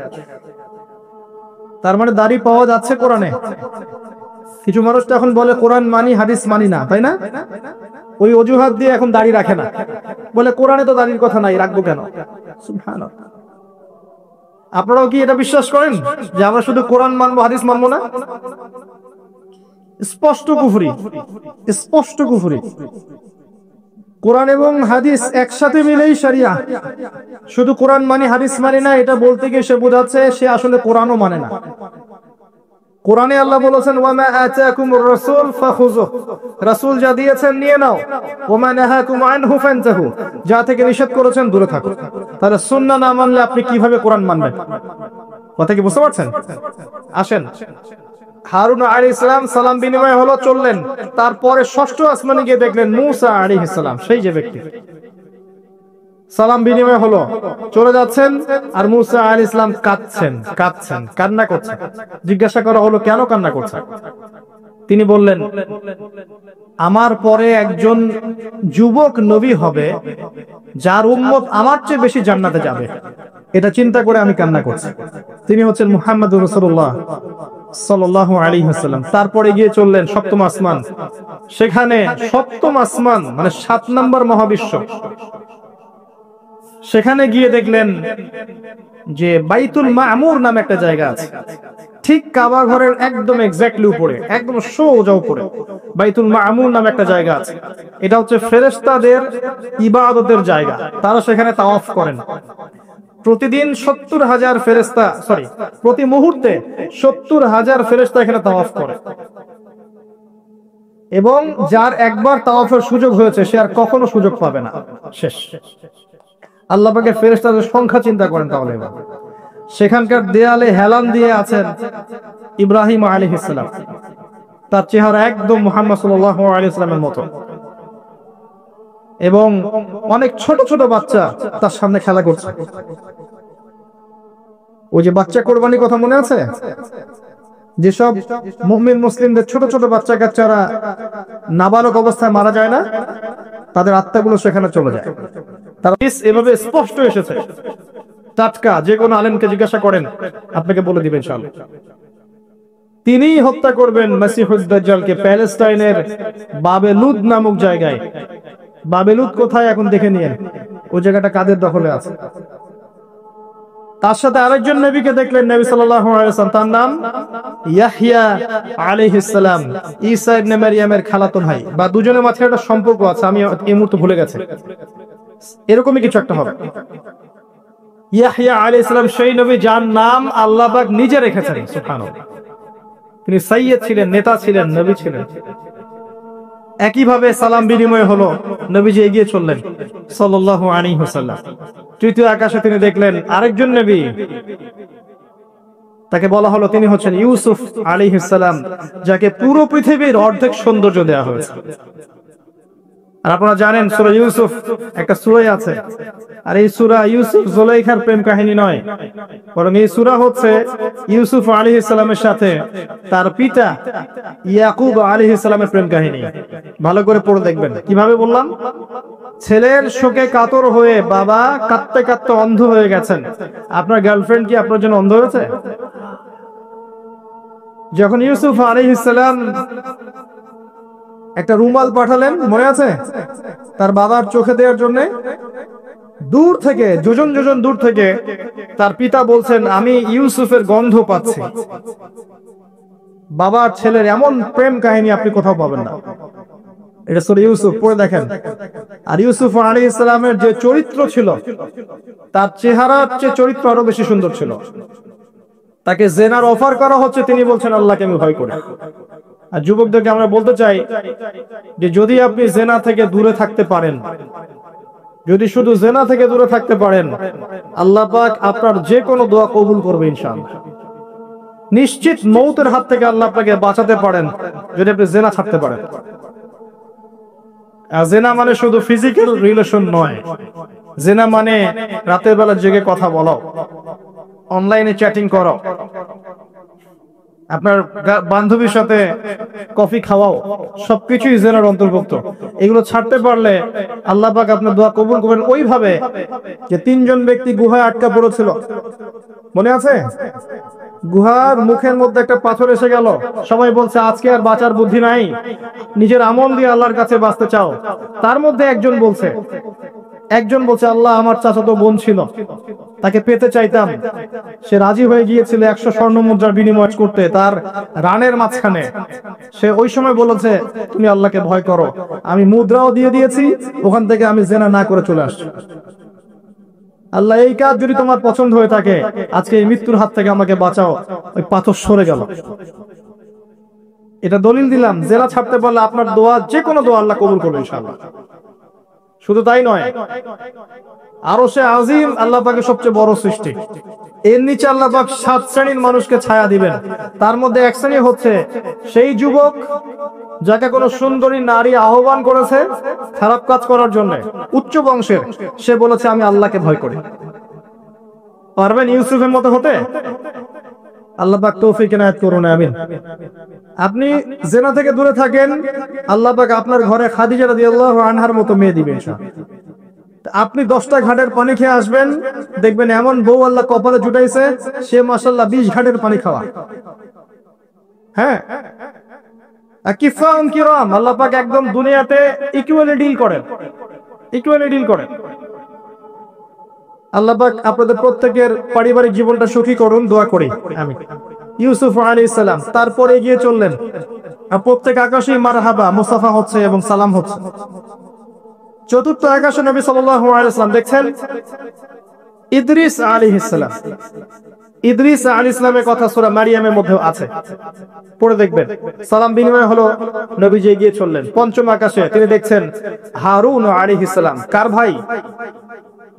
তার মানে দাড়ি পাওয়া যাচ্ছে কোরআনে। কিছু মানুষ তো এখন বলে কোরআন মানি, হাদিস মানি না, তাই না? ওই অজুহাত দিয়ে এখন দাড়ি রাখে না, বলে কোরআনে তো দাড়ির কথা নাই, রাখবো কেন? সুবহানাল্লাহ। আপনারাও কি এটা বিশ্বাস করেন যে আমরা শুধু কোরআন মানবো, হাদিস মানবো না? স্পষ্ট কুফরি, স্পষ্ট কুফরি। কোরআন এবং হাদিস একসাথে মিলেই শরিয়া। শুধু কোরআন মানি, হাদিস মানি না, এটা বলতে গিয়ে সে বোঝাচ্ছে সে আসলে কোরআনও মানে না। কোরআনে আল্লাহ বলেছেন ওয়ামা আতাকুমুর রাসূল ফাখুযুহু, রাসূল যা দিয়েছেন নিয়ে নাও, ওয়ামা নাহাকুম আনহু ফানতাহু, যা থেকে নিষেধ করেছেন দূরে থাকো। তাহলে সুন্নাহ না মানলে আপনি কিভাবে কোরআন মানবেন? কথা কি বুঝতে পারছেন? আসেন, হারুন আলাইহিস সালাম সালাম বিনিময় হলো, চললেন। তারপরে ষষ্ঠ আসমানে গিয়ে দেখলেন মুসা আলাইহিস সালাম, সেই যে ব্যক্তি। সালাম বিনিময় হলো, চলে যাচ্ছেন, আর মুসা আলাইহিস সালাম কাঁদছেন, কান্না করছেন। জিজ্ঞাসা করা হলো কেন কান্না করছেন? তিনি বললেন আমার পরে একজন যুবক নবী হবে যার উম্মত আমার চেয়ে বেশি জান্নাতে যাবে, এটা চিন্তা করে আমি কান্না করছি। তিনি হচ্ছেন মুহাম্মদুর রাসূলুল্লাহ সাল্লাল্লাহু আলাইহি ওয়াসাল্লাম। তারপরে গিয়ে চললেন সপ্তম আসমান। সেখানে সপ্তম আসমান মানে 7 নম্বর মহাবিশ্ব, সেখানে গিয়ে দেখলেন যে বাইতুল মামুর নামে একটা জায়গা আছে, ঠিক কাবা ঘরের একদম এক্স্যাক্টলি উপরে, একদম সোজা উপরে বাইতুল মামুর নামে একটা জায়গা আছে। এটা হচ্ছে ফেরেশতাদের ইবাদতের জায়গা, তারা সেখানে তাওয়াফ করেন। প্রতিদিন 70,000 ফেরেশতা, প্রতি মুহূর্তে 70,000 ফেরেশতা এখানে তাওয়াফ করে। এবং যার একবার তাওয়াফের সুযোগ হয়েছে সে আর কখনো সুযোগ পাবে না, শেষ। আল্লাহ পাকের ফেরেশতাদের সংখ্যা চিন্তা করেন তাহলে। সেখানকার দেয়ালে হেলান দিয়ে আছেন ইব্রাহিম আলাইহিস সালাম, তার চেহারা একদম মুহাম্মদ সাল্লাল্লাহু আলাইহি ওয়াসাল্লামের মতো, এবং অনেক ছোট ছোট বাচ্চা তার সামনে খেলা করছে। ওই যে বাচ্চা কোরবানির কথা মনে আছে? যেসব মুমিন মুসলিমদের ছোট ছোট বাচ্চা কাচ্চারা নাবালক অবস্থায় মারা যায় না, তাদের আত্মাগুলো সেখানে চলে যায়। তার এভাবে স্পষ্ট এসেছে, টাটকা। যে কোনো আলেমকে জিজ্ঞাসা করেন, আপনাকে বলে দিবেন ইনশাআল্লাহ। তিনিই হত্যা করবেন মসিহুদ দাজ্জালকে প্যালেস্টাইনের বাবেলুদ নামক জায়গায়। বাবেলুদ কোথায় এখন দেখে নিয়েন, ওই জায়গাটা কাদের দখলে আছে। তার সাথে আরেকজন নবীকে দেখলেন, নবী সাল্লাল্লাহু আলাইহি ওয়াসাল্লাম, তার নাম ইয়াহইয়া আলাইহিস সালাম, ঈসা ইবনে মারইয়ামের খালাতো ভাই, বা দুজনের মাঝে একটা সম্পর্ক আছে, আমি এই মুহূর্তে ভুলে গেছি, এরকমই কিছু একটা হবে। ইয়াহইয়া আলাইহিস সালাম সেই নবী যার নাম আল্লাহ পাক নিজে রেখেছেন, সুবহানাল্লাহ। তিনি সাইয়্যিদ ছিলেন, নেতা ছিলেন, নবী ছিলেন। একইভাবে সালাম বিনিময় হলো, নবীজি এগিয়ে চললেন সাল্লাল্লাহু আলাইহি ওয়াসাল্লাম। তৃতীয় আকাশে তিনি দেখলেন আরেকজন নবী, তাকে বলা হলো তিনি হচ্ছেন ইউসুফ আলাইহিস সালাম, যাকে পুরো পৃথিবীর অর্ধেক সৌন্দর্য দেওয়া হয়েছে। আর আপনারা জানেন সূরা ইউসুফ একটা সূরা আছে, আর এই সূরা ইউসুফ জুলাইখার প্রেম কাহিনী নয়, বরং এই সূরা হচ্ছে ইউসুফ আলাইহিস সালামের সাথে তার পিতা ইয়াকুব আলাইহিস সালামের প্রেম কাহিনী। ভালো করে পড়ে দেখবেন। কিভাবে বললাম? ছেলের শোকে কাতর হয়ে বাবা কাঁদতে কাঁদতে অন্ধ হয়ে গেছেন। আপনার গার্লফ্রেন্ড কি আপনার জন্য অন্ধ হয়েছে? যখন ইউসুফ আলাইহিস সালাম একটা রুমাল পাঠালেন, মনে আছে, তার বাবার চোখে দেওয়ার জন্য। দূর থেকে, যোজন যোজন দূর থেকে তার পিতা বলছেন, আমি ইউসুফের গন্ধ পাচ্ছি। বাবার ছেলের এমন প্রেম কাহিনী আপনি কোথাও পাবেন না। এটা সূরা ইউসুফ, পড়ে দেখেন। আর ইউসুফ আলাইহিস সালামের যে চরিত্র ছিল, তার চেহারার চেয়ে চরিত্র আরো বেশি সুন্দর ছিল। তাকে জেনার অফার করা হচ্ছে, তিনি বলছেন আল্লাহকে আমি ভয় করি। আর যুবকদেরকে আমরা বলতে চাই যে যদি আপনি জেনা থেকে দূরে থাকতে পারেন, যদি শুধু জেনা থেকে দূরে থাকতে পারেন, আল্লাহ পাক আপনার যে কোনো দোয়া কবুল করবে ইনশাআল্লাহ। নিশ্চিত মৌতের হাত থেকে আল্লাহ আপনাকে বাঁচাতে পারেন যদি আপনি জেনা ছাড়তে পারেন। আর জেনা মানে শুধু ফিজিক্যাল রিলেশন নয়, জেনা মানে রাতের বেলা জেগে কথা বলো, অনলাইনে চ্যাটিং করো, আপনার বান্ধবীর সাথে কফি খাওয়াও, সবকিছুই জেনার অন্তর্ভুক্ত। এগুলো ছাড়তে পারলে আল্লাহ পাক আপনার দোয়া কবুল করবেন। ওইভাবে যে 3 জন ব্যক্তি গুহায় আটকা পড়েছিল, মনে আছে? গুহার মুখের মধ্যে একটা পাথর এসে গেল, সবাই বলছে আজকে আর বাঁচার বুদ্ধি নাই, নিজের আমল দিয়ে আল্লাহর কাছে বাঁচতে চাও। তার মধ্যে একজন বলছে আল্লাহ, আমার চাচাতো বোন ছিল, তাকে পেতে চাইতাম। সে রাজি হয়ে গিয়েছিল 100 স্বর্ণ মুদ্রার বিনিময় করতে তার রানের মাঝখানে। সে ওই সময় বলেছে তুমি আল্লাহকে ভয় করো, আমি মুদ্রাও দিয়ে দিয়েছি, ওখান থেকে আমি জেনা না করে চলে আসছি। আল্লাহ, এই কাজ যদি তোমার পছন্দ হয়ে থাকে, আজকে এই মৃত্যুর হাত থেকে আমাকে বাঁচাও। ওই পাথর সরে গেল। এটা দলিল দিলাম, জেনা ছাড়তে পারলে আপনার দোয়া, যে কোনো দোয়া আল্লাহ কবুল করবে ইনশাআল্লাহ। শুধু তাই নয়, আরশে আজিম আল্লাহ পাকের সবচেয়ে বড় সৃষ্টি, এর নিচে আল্লাহ পাক 7 শ্রেণীর মানুষকে ছায়া দিবেন। তার মধ্যে এক শ্রেণী হচ্ছে সেই যুবক যাকে কোনো সুন্দরী নারী আহ্বান করেছে খারাপ কাজ করার জন্য, উচ্চ বংশের, সে বলেছে আমি আল্লাহকে ভয় করি। পারবেন ইউসুফের মতো হতে? আল্লাহ পাক তৌফিক এনায়েত করুন, আমিন। আপনি জেনা থেকে দূরে থাকেন, আল্লাহ পাক আপনার ঘরে খাদিজা রাদিয়াল্লাহু আনহার মতো মেয়ে দিবেন ইনশাআল্লাহ। আপনি 10টা ঘাটের পানি খেয়ে আসবেন, দেখবেন এমন বউ আল্লাহ কপালে জুটাইছে, সে মাশাআল্লাহ 20 ঘাটের পানি খাওয়া। হ্যাঁ, কিফাউন কিরাম, আল্লাহ পাক একদম দুনিয়াতে ইকুয়ালি ডিল করেন। আল্লাহ পাক আপনাদের প্রত্যেকের পারিবারিক জীবনটা সুখী করুন, দোয়া করি আমি। ইউসুফ আলাইহিস সালাম তারপরে এগিয়ে চললেন, আর প্রত্যেক আকাশে মারহাবা মুসাফা হচ্ছে এবং সালাম হচ্ছে। চতুর্থ আকাশে নবী সাল্লাল্লাহু আলাইহি ওয়াসাল্লাম দেখছেন ইদ্রিস আলাইহিস সালাম। ইদ্রিস আলাইহিস সালামের কথা সূরা মারিয়ামের মধ্যে আছে, পড়ে দেখবেন। সালাম বিনিময় হলো, নবীজি এগিয়ে চললেন। পঞ্চম আকাশে তিনি দেখছেন হারুন আলাইহিস সালাম। কার ভাই?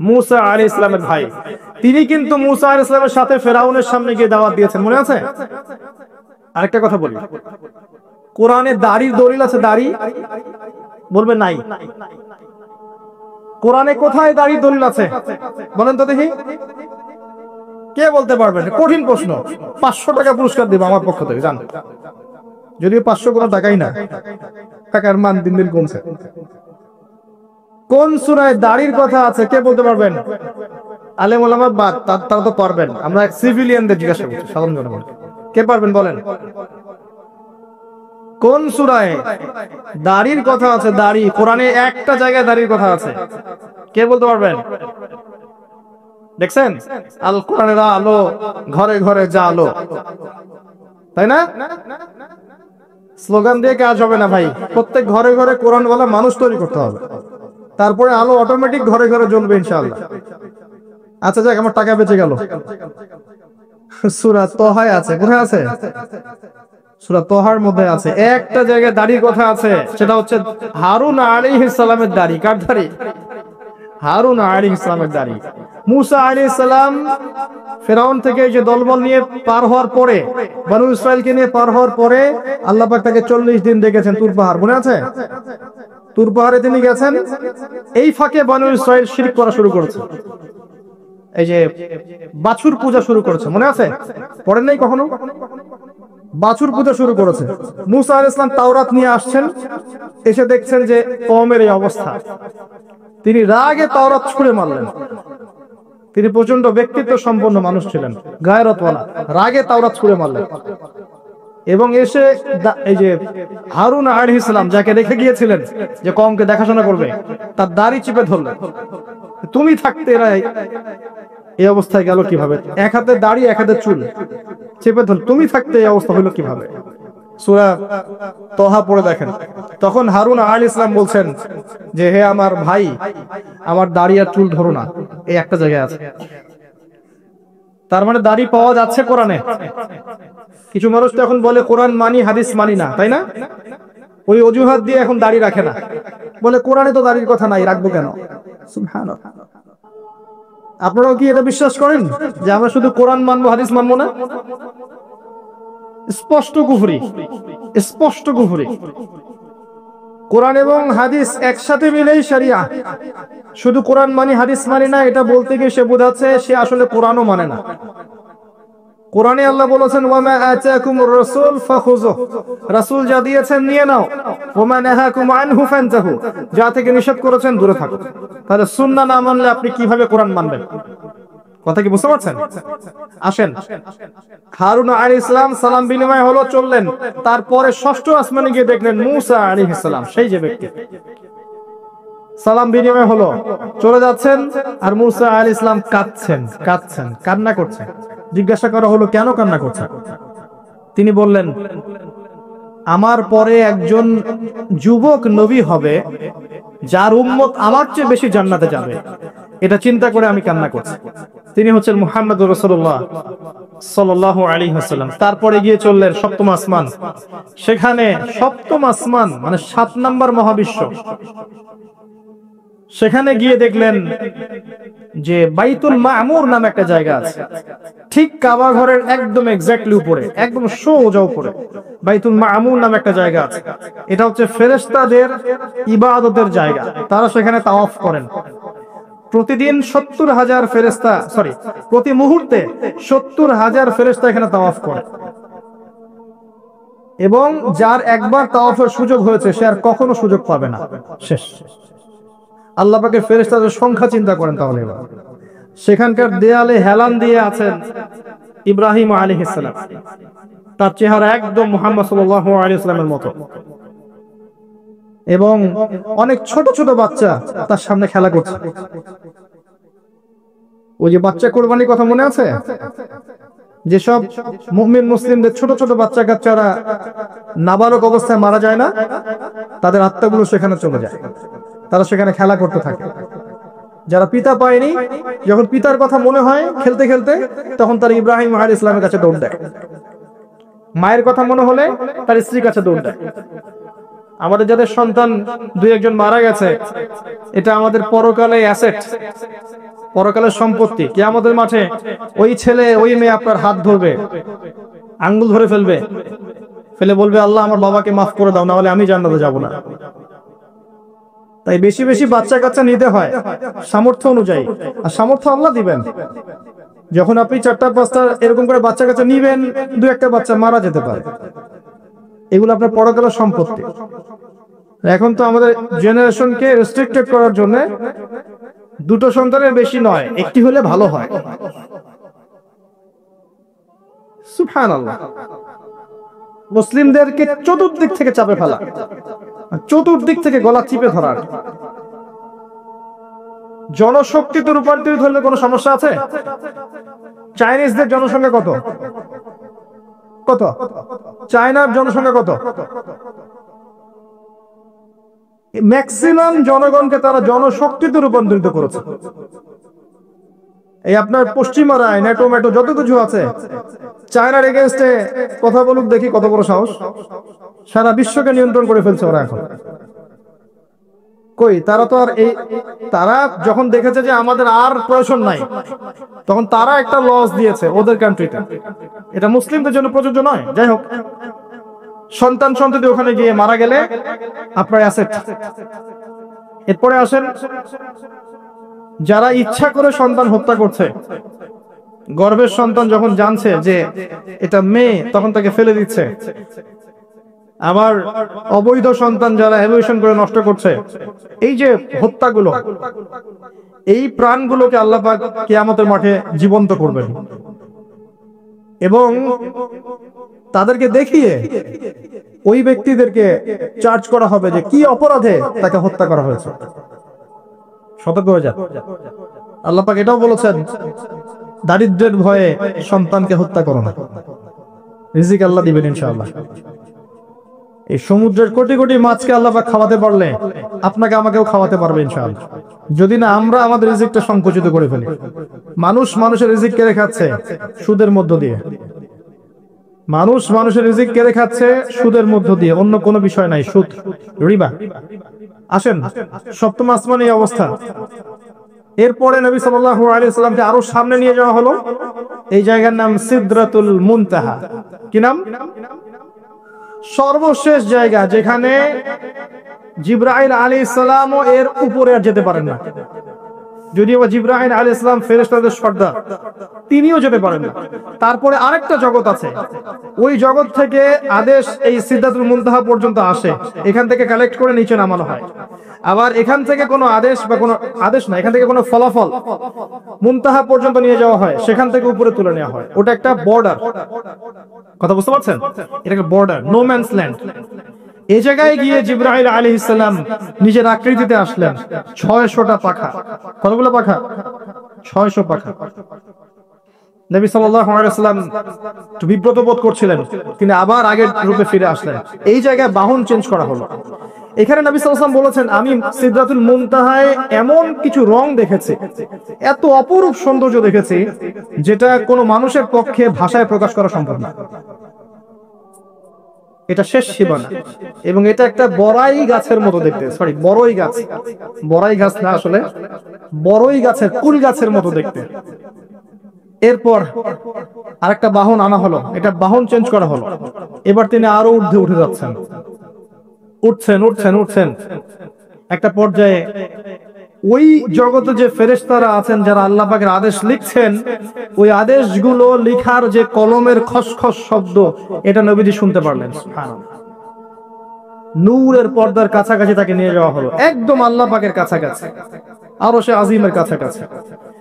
মুসা আলাইহিস সালামের ভাই। তিনি কিন্তু মুসা আলাইহিস সালামের সাথে ফেরাউনের সামনে গিয়ে দাওয়াত দিয়েছেন, মনে আছে? আরেকটা কথা বলি, কোরআনে দাড়ির দলিল আছে? দাড়ি বলবে নাই। কোরআনে কোথায় দাড়ির দলিল আছে বলেন তো দেখি, কে বলতে পারবেন? কঠিন প্রশ্ন। 500 টাকা পুরস্কার দেব আমার পক্ষ থেকে, জান। যদিও 500 কোনো টাকাই না, টাকার মান দিন দিন কমছে। কোন সূরায় দাড়ির কথা আছে কে বলতে পারবেন? আলেম ওলামা বাদ, তারা তো পারবেন। আমরা সিভিলিয়ানদের জিজ্ঞাসা করছি, সাধারণ জনগণ। কে পারবেন বলেন? কোন সূরায় দাড়ির কথা আছে? দাড়ি কোরআনে একটা জায়গায় দাড়ির কথা আছে, কে বলতে পারবেন? দেখছেন, আল কোরআনের আলো ঘরে ঘরে যা আলো, তাই না? স্লোগান দিয়ে কাজ হবে না ভাই, প্রত্যেক ঘরে ঘরে কোরআন বলা মানুষ তৈরি করতে হবে, তারপরে আলো অটোমেটিক ঘরে ঘরে জ্বলবে ইনশাআল্লাহ। আচ্ছা যাক, আমার টাকা বেঁচে গেল। সূরা তহায় আছে। কোথায় আছে? সূরা তহার মধ্যে আছে, একটা জায়গায় দাড়ির কথা আছে, সেটা হচ্ছে হারুন আলাইহিস সালামের দাড়ি। কার দাড়ি? হারুন আলাইহিস সালামের দাড়ি। মুসা আলাইহিস সালাম ফেরাউন থেকে যে দলবল নিয়ে পার হওয়ার পরে, বনু ইসরাইলকে নিয়ে পার হওয়ার পরে আল্লাহ পাক তাকে 40 দিন রেখেছেন তুর পাহাড়, মনে আছে? তুর পাহাড়ে তিনি গেছেন। এই ফাঁকে বনু ইসরাইল শিরক করা শুরু করেছে, এই যে বাছুর পূজা শুরু করেছে, মনে আছে? পড়েন নাই কখনো? বাছুর পূজা শুরু করেছে। মুসা আলাইহিস সালাম তাওরাত নিয়ে আসছেন, এসে দেখছেন যে কওমের এই অবস্থা। তিনি রাগে তাওরাত ছুঁড়ে মারলেন। তিনি প্রচন্ড ব্যক্তিত্ব সম্পন্ন মানুষ ছিলেন, গায়রতওয়ালা, রাগে তাওরাত ছুঁড়ে মারলেন। এবং এসে এই যে হারুন আলাইহিস সালাম যাকে রেখে গিয়েছিলেন যে কওমকে দেখাশোনা করবে, তার দাড়ি চিপে ধরলেন। তুমি থাকতে এরা এই অবস্থায় গেল কিভাবে? এক হাতে দাড়ি, এক হাতে চুল চেপে ধরল, তুমি থাকতে এই অবস্থা হলো কিভাবে? সূরা তহা পড়ে দেখেন। তখন হারুন আলাইহিস সালাম বলছেন যে হে আমার ভাই, আমার দাড়ি আর চুল ধরো না, এই একটা জায়গায় আছে। তার মানে দাড়ি পাওয়া যাচ্ছে কোরআনে। কিছু মানুষ তো এখন বলে কোরআন মানি হাদিস মানি না, তাই না? ওই অজুহাত দিয়ে এখন দাড়ি রাখে না, বলে কোরআনে তো দাড়ির কথা নাই, রাখবো কেন? সুবহানাল্লাহ। আপনারাও কি এটা বিশ্বাস করেন যে আমরা শুধু কোরআন মানবো, হাদিস মানবো না? স্পষ্ট কুফরি, স্পষ্ট কুফরি। কোরআন এবং হাদিস একসাথে মিলেই শরিয়া। শুধু কোরআন মানি হাদিস মানি না এটা বলতে গিয়ে সে বোঝাচ্ছে সে আসলে কোরআনও মানে না। কোরআনে আল্লাহ বলেছেন ওয়ামা আতাকুমুর রাসূল ফাখুযুহু, রাসূল যা দিয়েছেন নিয়ে নাও, ওয়ামা নাহাকুম আনহু ফানতাহু, যা থেকে নিষেধ করেছেন দূরে থাকো। তাহলে সুন্নাহ না মানলে আপনি কিভাবে কোরআন মানবেন? কথা কি বুঝতে পারছেন? আসেন, হারুন আলাইহিস সালাম সালাম বিনিময় হলো, চললেন। তারপরে ষষ্ঠ আসমানে গিয়ে দেখলেন মূসা আলাইহিস সালাম, সেই যে ব্যক্তি। সালাম বিনিময় হলো, চলে যাচ্ছেন, আর মূসা আলাইহিস সালাম কাঁদছেন, কান্না করছেন। জিজ্ঞাসা করা হলো কেন কান্না করছেন? তিনি বললেন আমার পরে একজন যুবক নবী হবে যার উম্মত আমার চেয়ে বেশি জান্নাতে যাবে, এটা চিন্তা করে আমি কান্না করছি। তিনি হচ্ছেন মুহাম্মদুর রাসূলুল্লাহ সাল্লাল্লাহু আলাইহি ওয়াসাল্লাম। তারপরে গিয়ে চললেন সপ্তম আসমান। সেখানে সপ্তম আসমান মানে 7 নম্বর মহাবিশ্ব। সেখানে গিয়ে দেখলেন যে বাইতুল মামুর নামে একটা জায়গা আছে, ঠিক কাবা ঘরের একদম এক্স্যাক্টলি উপরে, একদম সোজা উপরে বাইতুল মামুর নামে একটা জায়গা আছে। এটা হচ্ছে ফেরেশতাদের ইবাদতের জায়গা, তারা সেখানে তাওয়াফ করেন। প্রতিদিন 70,000 ফেরেশতা, প্রতি মুহূর্তে 70,000 ফেরেশতা এখানে তাওয়াফ করে। এবং যার একবার তাওয়াফের সুযোগ হয়েছে সে আর কখনো সুযোগ পাবে না, শেষ। আল্লাহ পাকের ফেরেশতাদের সংখ্যা চিন্তা করেন তাহলে। সেখানকার দেয়ালে হেলান দিয়ে আছেন ইব্রাহিম আলাইহিস সালাম, তার চেহারা একদম মুহাম্মদ সাল্লাল্লাহু আলাইহি ওয়াসাল্লামের মতো। এবং অনেক ছোট ছোট বাচ্চা তার সামনে খেলা করছে। ওই যে বাচ্চা কোরবানির কথা মনে আছে? যেসব মুমিন মুসলিমদের ছোট ছোট বাচ্চা কাচ্চারা নাবালক অবস্থায় মারা যায় না, তাদের আত্মাগুলো সেখানে চলে যায়, তারা সেখানে খেলা করতে থাকে। যারা পিতা পায়নি, যখন পিতার কথা মনে হয় খেলতে খেলতে, তখন তারা ইব্রাহিম আলাইহিস সালামের কাছে দৌড় দেয়। মায়ের কথা মনে হলে তার স্ত্রীর কাছে দৌড় দেয়। আমাদের যাদের সন্তান 2-1 মারা গেছে, এটা আমাদের পরকালে অ্যাসেট, পরকালের সম্পত্তি। কিয়ামতের মাঠে ওই ছেলে ওই মেয়ে আপনার হাত ধরবে, আঙ্গুল ধরে ফেলবে, ফেলে বলবে আল্লাহ আমার বাবাকে মাফ করে দাও, না হলে আমি জান্নাতে যাব না। তাই বেশি বেশি বাচ্চা কাচ্চা নিতে হয় সামর্থ্য অনুযায়ী, আর সামর্থ্য আল্লাহ দিবেন। যখন আপনি 4টা-5টা এরকম করে বাচ্চা কাচ্চা নিবেন, 2-1টা বাচ্চা মারা যেতে পারে, এগুলো আপনার পরকালের সম্পত্তি। এখন তো আমাদের জেনারেশনকে রেস্ট্রিক্টেড করার জন্য 2টো সন্তানের বেশি নয়, একটি হলে ভালো হয়। সুবহানাল্লাহ। মুসলিমদেরকে চতুর্দিক থেকে চাপে ফেলা, চতুর্দিক থেকে গলা চিপে ধরার। জনশক্তিতে রূপান্তরিত হলে কোনো সমস্যা আছে? চাইনিজদের জনসংখ্যা কত? চায়নার জনসংখ্যা কত? ম্যাক্সিমাম জনগণকে তারা জনশক্তিতে রূপান্তরিত করেছে। এই আপনার পশ্চিমারা ন্যাটো ম্যাটো যত কিছু আছে, চায়নার এগেইনস্টে কথা বলুক দেখি কত বড় সাহস। সারা বিশ্বকে নিয়ন্ত্রণ করে ফেলছে ওরা এখন। কই তারা তো আর তারা যখন দেখেছে যে আমাদের আর প্রয়োজন নাই, তখন তারা একটা লস দিয়েছে ওদের কান্ট্রিতে। এটা মুসলিমদের জন্য প্রযোজ্য নয়। যাই হোক, সন্তান সন্ততি ওখানে গিয়ে মারা গেলে আপনার অ্যাসেট। এরপরে আসেন যারা ইচ্ছা করে সন্তান হত্যা করছে, গর্ভের সন্তান যখন জানছে যে এটা মেয়ে, তখন তাকে ফেলে দিচ্ছে। আবার অবৈধ সন্তান যারা অ্যাবর্শন করে নষ্ট করছে, এই যে হত্যাগুলো, এই প্রাণগুলোকে আল্লাহ পাক কিয়ামতের মাঠে জীবন্ত করবেন। এবং তাদেরকে দেখিয়ে ওই ব্যক্তিদেরকে চার্জ করা হবে যে কি অপরাধে তাকে হত্যা করা হয়েছে। সতর্ক হয়ে যান। আল্লাহ পাক এটাও বলেছেন, দারিদ্র্যের ভয়ে সন্তানকে হত্যা করো না, রিজিক আল্লাহ দিবেন ইনশাআল্লাহ। এই সমুদ্রের কোটি কোটি মাছকে আল্লাহ পাক খাওয়াতে পারলে আপনাকে আমাকেও খাওয়াতে পারবে ইনশাআল্লাহ, যদি না আমরা আমাদের রিজিকটা সংকুচিত করে ফেলি। মানুষ মানুষের রিজিক কেড়ে খাচ্ছে সুদের মধ্য দিয়ে, মানুষ মানুষের রিজিক কেড়ে খাচ্ছে সুদের মধ্য দিয়ে, অন্য কোনো বিষয় নাই, সুদ, রিবা। আসেন, সপ্তম আসমানে এই অবস্থা। এরপরে নবী সাল্লাল্লাহু আলাইহি ওয়াসাল্লামকে আরো সামনে নিয়ে যাওয়া হলো। এই জায়গার নাম সিদরাতুল মুনতাহা। কি নাম? সর্বশেষ জায়গা, যেখানে জিবরাইল আলাইহিস সালামও এর উপরে আর যেতে পারেন না। যদিও জিবরাইল আলাইহিস সালাম ফেরেশতাদের সর্দার, তিনিও যেতে পারেন না। তারপরে আরেকটা জগৎ আছে, ওই জগৎ থেকে আদেশ এই সিদরাতুল মুনতাহা পর্যন্ত আসে, এখান থেকে কালেক্ট করে নিচে নামানো হয়। আবার এখান থেকে কোনো আদেশ বা কোনো আদেশ না, এখান থেকে কোনো ফলাফল মুনতাহা পর্যন্ত নিয়ে যাওয়া হয়, সেখান থেকে উপরে তুলে নেওয়া হয়। ওটা একটা বর্ডার, কথা বুঝতে পারছেন? এটা একটা বর্ডার, নো ম্যানস ল্যান্ড। এই জায়গায় গিয়ে জিবরাইল আলাইহিস সালাম নিজের আকৃতিতে আসলেন, 600টা পাখা। কতগুলো পাখা? 600 পাখা। নবী সাল্লাল্লাহু আলাইহি ওয়াসাল্লাম একটু বিব্রত বোধ করছিলেন, তিনি আবার আগের রূপে ফিরে আসলেন। এই জায়গায় বাহন চেঞ্জ করা হলো। এখানে নবী সাল্লাল্লাহু আলাইহি ওয়াসাল্লাম বলেছেন, আমি সিদরাতুল মুনতাহায় এমন কিছু রং দেখেছি, এত অপরূপ সৌন্দর্য দেখেছি, যেটা কোনো মানুষের পক্ষে ভাষায় প্রকাশ করা সম্ভব না। এটা শেষ সীমানা, এবং এটা একটা বড়াই গাছের মতো দেখতে, সরি বড়ই গাছ, বড়াই গাছ না, আসলে বড়ই গাছের, কুল গাছের মতো দেখতে। এরপর আরেকটা বাহন আনা হলো, এটা বাহন চেঞ্জ করা হলো। এবার তিনি আরো ঊর্ধ্বে উঠে যাচ্ছেন, উঠছেন উঠছেন উঠছেন। একটা পর্যায়ে ওই জগতে যে ফেরেশতারা আছেন, যারা আল্লাহ পাকের আদেশ লিখছেন, ওই আদেশগুলো লিখার যে কলমের খসখস শব্দ, এটা নবীজি শুনতে পারলেন। সুবহানাল্লাহ। নূরের পর্দার কাছাকাছি তাকে নিয়ে যাওয়া হলো, একদম আল্লাহ পাকের কাছাকাছি, আরশে আজিমের কাছাকাছি।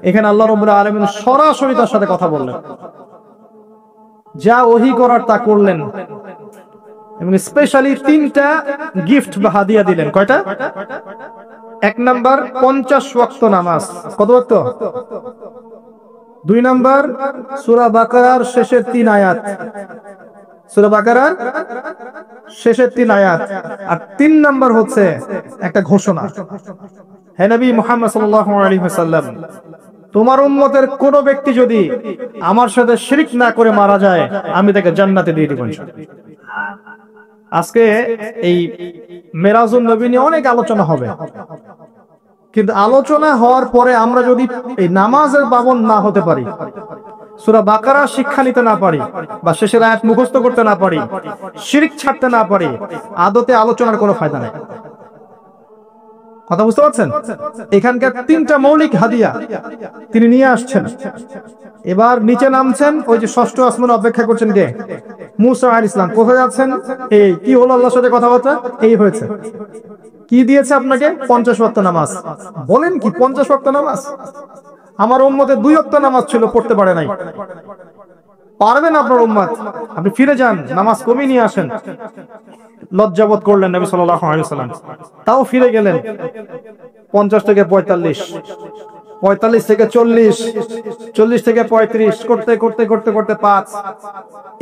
এখানে আল্লাহ রাব্বুল আলামিন সরাসরি তার সাথে কথা বললেন, যা ওহী করার তা করলেন, এবং স্পেশালি 3টা গিফট বা হাদিয়া দিলেন। কয়টা? 1 নাম্বার 50 ওয়াক্ত নামাজ। কত ওয়াক্ত? 2 নাম্বার সূরা বাকারার শেষের 3 আয়াত, সূরা বাকারার শেষের 3 আয়াত। আর 3 নাম্বার হচ্ছে একটা ঘোষণা, হে নবী মুহাম্মদ সাল্লাল্লাহু আলাইহি ওয়াসাল্লাম, তোমার উম্মতের কোন ব্যক্তি যদি আমার সাথে শিরক না করে মারা যায়, আমি তাকে জান্নাতে দিয়ে দেব ইনশাআল্লাহ। আজকে এই মেরাজুন নবী নিয়ে অনেক আলোচনা হবে, কিন্তু আলোচনা হওয়ার পরে আমরা যদি এই নামাজের পাবন্দ না হতে পারি, সূরা বাকারা শিক্ষা নিতে না পারি, বা শেষের আয়াত মুখস্থ করতে না পারি, শিরক ছাড়তে না পারি, আদতে আলোচনার কোনো ফায়দা নেই। কথা বুঝতে পারছেন? এখানকার 3টা মৌলিক হাদিয়া তিনি নিয়ে আসছেন। এবার নিচে নামছেন, ওই যে 6ষ্ঠ আসমানে অপেক্ষা করছেন কে? মুসা আলাইহিস সালাম। কোথায় যাচ্ছেন? এই কি হলো আল্লাহর সাথে কথাবার্তা? এই হয়েছে। কি দিয়েছে আপনাকে? 50 ওয়াক্ত নামাজ। বলেন কি 50 ওয়াক্ত নামাজ? আমার উম্মতের 2 ওয়াক্ত নামাজ ছিল, পড়তে পারে নাই। পারবেন আপনার উম্মত? আপনি ফিরে যান, নামাজ কমিয়ে নিয়ে আসেন। লজ্জাবোধ করলেন নবী সাল্লাল্লাহু আলাইহি ওয়াসাল্লাম, তাও ফিরে গেলেন। 50 থেকে 45, 45 থেকে 40, 40 থেকে 35, করতে করতে করতে করতে 5।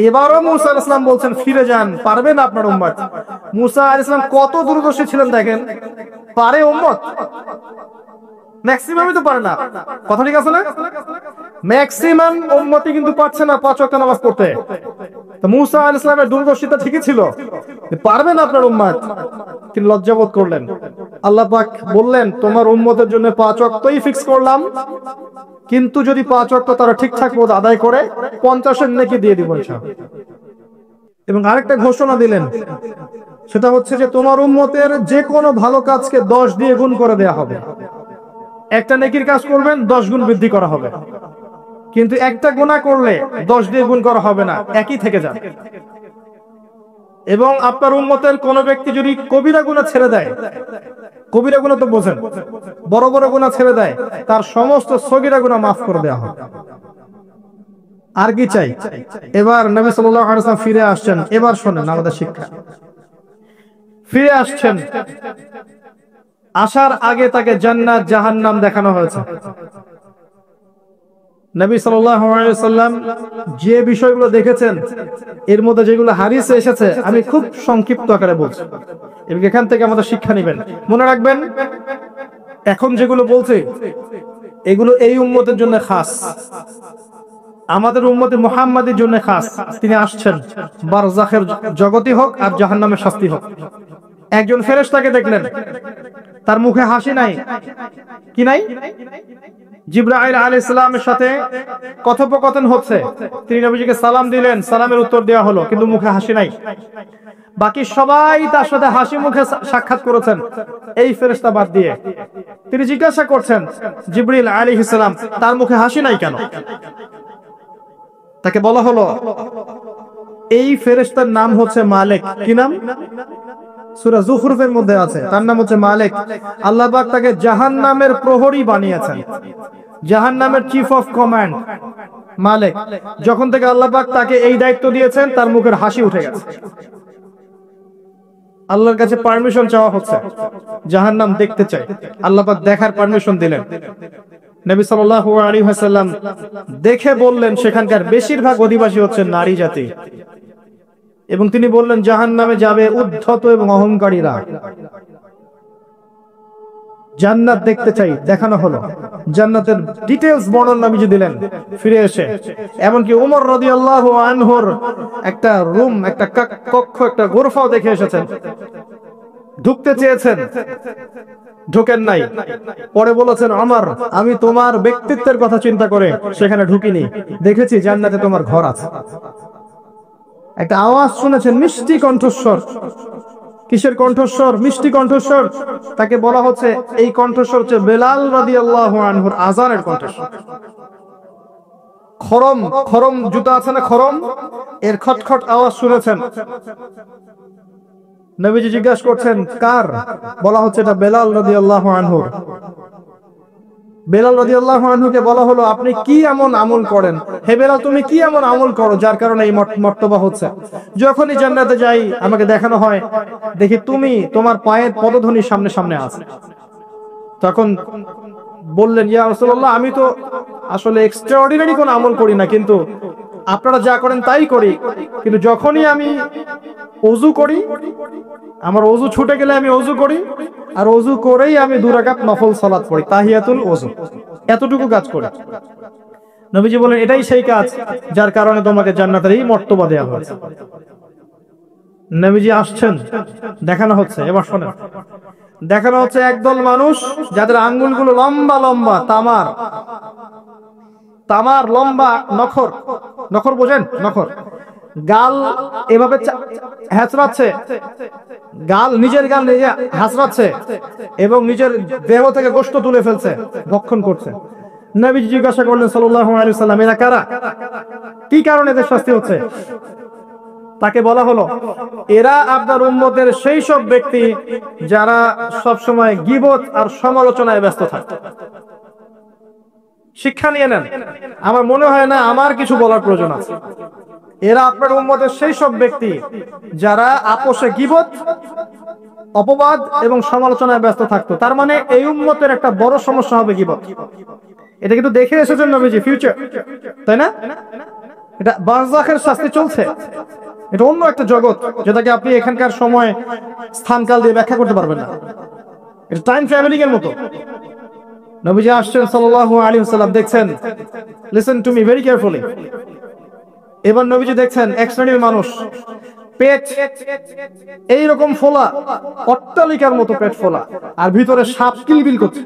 এবারও মুসা আলাইহিস সালাম বলছেন ফিরে যান, পারবেন আপনার উম্মত? মুসা আলাইহিস সালাম কত দূরদর্শী ছিলেন দেখেন, পারে উম্মত? ম্যাক্সিমামই তো পারে না। কথা ঠিক আছে না? ম্যাক্সিমাম উম্মতি কিন্তু পারছে না 5 ওয়াক্ত নামাজ পড়তে। তো মুসা আলাইহিস সালামের দূরদর্শিতা ঠিকই ছিল, পারবেন আপনার উম্মত? তিনি লজ্জাবোধ করলেন। আল্লাহ পাক বললেন, তোমার উম্মতের জন্য 5 ওয়াক্তই ফিক্স করলাম, কিন্তু যদি 5 ওয়াক্ত তারা ঠিকঠাক মতো আদায় করে 50-এর নেকি দিয়ে দিব ইনশাআল্লাহ। এবং আরেকটা ঘোষণা দিলেন, সেটা হচ্ছে যে তোমার উম্মতের যে কোনো ভালো কাজকে 10 দিয়ে গুণ করে দেয়া হবে। একটা নেকির কাজ করবেন, 10 গুণ বৃদ্ধি করা হবে, কিন্তু একটা গুনাহ করলে 10 দিয়ে গুণ করা হবে না, একই থেকে যাবে। এবং আপনার উম্মতের কোন ব্যক্তি যদি কবিরা গুনাহ ছেড়ে দেয়, কবিরা গুনাহ তো বোঝেন, বড় বড় গুনাহ ছেড়ে দেয়, তার সমস্ত সগীরা গুনাহ মাফ করে দেওয়া হবে। আর কি চাই? এবার নবী সাল্লাল্লাহু আলাইহি ওয়াসাল্লাম ফিরে আসছেন। এবার শোনেন আমাদের শিক্ষা। ফিরে আসছেন, আসার আগে তাকে জান্নাত জাহান্নাম দেখানো হয়েছে। নবী সাল্লাল্লাহু আলাইহি ওয়াসাল্লাম যে বিষয়গুলো দেখেছেন, এর মধ্যে যেগুলো হাদিসে এসেছে আমি খুব সংক্ষিপ্ত আকারে বলছি, এবং এখান থেকে আমাদের শিক্ষা নেবেন। মনে রাখবেন, এখন যেগুলো বলছে এগুলো এই উম্মতের জন্য খাস, আমাদের উম্মতে মুহাম্মাদের জন্য খাস। তিনি আসছেন, বারজাখের জগতই হোক আর জাহান্নামের শাস্তি হোক। একজন ফেরেশতাকে দেখলেন, তার মুখে হাসি নাই। কি নাই? জিবরাইল আলাইহিস সালামের সাথে কথোপকথন হচ্ছে, তিনি নবীজিকে সালাম দিলেন, সালামের উত্তর দেওয়া হলো, কিন্তু মুখে হাসি নাই। বাকি সবাই তার সাথে হাসি মুখে সাক্ষাৎ করেছেন, এই ফেরেশতা বাদ দিয়ে। তিনি জিজ্ঞাসা করছেন, জিবরিল আলাইহিস সালাম, তার মুখে হাসি নাই কেন? তাকে বলা হলো, এই ফেরেশতার নাম হচ্ছে মালিক। কি নাম? সূরা যুখরুফের মধ্যে আছে, তার নাম হচ্ছে মালিক। আল্লাহ পাক তাকে জাহান্নামের প্রহরী বানিয়েছেন, জাহান্নামের চিফ অফ কমান্ড মালিক। যখন থেকে আল্লাহ পাক তাকে এই দায়িত্ব দিয়েছেন, তার মুখের হাসি উঠে গেছে। আল্লাহর কাছে পারমিশন চাওয়া হচ্ছে, জাহান্নাম দেখতে চাই। আল্লাহ পাক দেখার পারমিশন দিলেন। নবী সাল্লাল্লাহু আলাইহি ওয়াসাল্লাম দেখে বললেন, সেখানকার বেশিরভাগ অধিবাসী হচ্ছে নারী জাতি, এবং তিনি বললেন জাহান্নামে যাবে উদ্ধত এবং অহংকারীরা। জান্নাত দেখতে চাই, দেখানো হলো। জান্নাতের ডিটেইলস বর্ণনা নবীজি দিলেন ফিরে এসে। এমনকি ওমর রাদিয়াল্লাহু আনহুর একটা রুম, একটা কক্ষ, একটা গোরফাও দেখে এসেছেন। ঢুকতে চেয়েছেন, ঢোকেন নাই। পরে বলেছেন, ওমর, আমি তোমার ব্যক্তিত্বের কথা চিন্তা করে সেখানে ঢুকিনি, দেখেছি জান্নাতে তোমার ঘর আছে। একটা আওয়াজ শুনেছেন, মিষ্টি কণ্ঠস্বর। কিসের কণ্ঠস্বর? মিষ্টি কণ্ঠস্বর। তাকে বলা হচ্ছে, এই কণ্ঠস্বর হচ্ছে বেলাল রাদিয়াল্লাহু আনহুর আযানের কণ্ঠস্বর। খরম, খরম জুতা আছে না, খরম, এর খটখট আওয়াজ শুনেছেন। নবীজি জিজ্ঞাসা করছেন, কার? বলা হচ্ছে এটা বেলাল রাদিয়াল্লাহু আনহুর। বেলাল রাদিয়াল্লাহু আনহুকে বলা হলো, আপনি কি এমন আমল করেন? হে বেলাল, তুমি কি এমন আমল করো যার কারণে এই মর্তবা হচ্ছে? যখনই জান্নাতে যাই আমাকে দেখানো হয়, দেখি তুমি তোমার পায়ের পদধ্বনি সামনে সামনে আছে। তখন বললেন, ইয়া রাসূলুল্লাহ, আমি তো আসলে এক্সট্রাঅর্ডিনারি কোনো আমল করি না, কিন্তু আপনারা যা করেন তাই করি। কিন্তু যখনই আমি ওযু করি, আমার ওযু ছুটে গেলে আমি ওযু করি, আর ওযু করেই আমি 2 রাকাত নফল সালাত পড়ি, তাহিয়াতুল ওযু। এতটুকু কাজ করি। নবীজি বলেন, এটাই সেই কাজ যার কারণে তোমাকে জান্নাতের এই মর্তবা দেওয়া হয়েছে। নবীজি আসছেন, দেখানো হচ্ছে। এবার শোনেন, দেখানো হচ্ছে একদল মানুষ যাদের আঙ্গুলগুলো লম্বা লম্বা, তামার তামার লম্বা নখর। নখর বোঝেন? নখর। গাল এভাবে হ্যাঁচড়াচ্ছে, গাল, নিজের গাল নিজে হ্যাঁচড়াচ্ছে, এবং নিজের দেহ থেকে গোশত তুলে ফেলছে, ভক্ষণ করছে। নবীজি জিজ্ঞাসা করলেন সাল্লাল্লাহু আলাইহি ওয়াসাল্লাম, এরা কারা? কি কারণে এদের শাস্তি হচ্ছে? তাকে বলা হলো, এরা আপনার উম্মতের সেই সব ব্যক্তি যারা সব সময় গীবত আর সমালোচনায় ব্যস্ত থাকে। শিক্ষা নিয়ে নেন, আমার মনে হয় না আমার কিছু বলার প্রয়োজন আছে। এরা আপনার উম্মতের সেই সব ব্যক্তি যারা আপোষে গীবত, অপবাদ এবং সমালোচনায় ব্যস্ত থাকতো। তার মানে এই উম্মতের একটা বড় সমস্যা হবে গীবত। এটা কিন্তু দেখে এসেছেন নবীজি, ফিউচার, তাই না? এটা বারজাখের শাস্তি চলছে, এটা অন্য একটা জগৎ যেটাকে আপনি এখানকার সময় স্থানকাল দিয়ে ব্যাখ্যা করতে পারবেন না। এটা টাইম ট্রাভেলিং এর মতো। নবীজি আসছেন সাল্লাল্লাহু আলাইহি ওয়াসাল্লাম, দেখছেন, listen to me very carefully. এবার নবীজি দেখছেন এক শ্রেণীর মানুষ, পেট এইরকম ফোলা, অট্টালিকার মতো পেট ফোলা, আর ভিতরে সাপ কিলবিল করছে,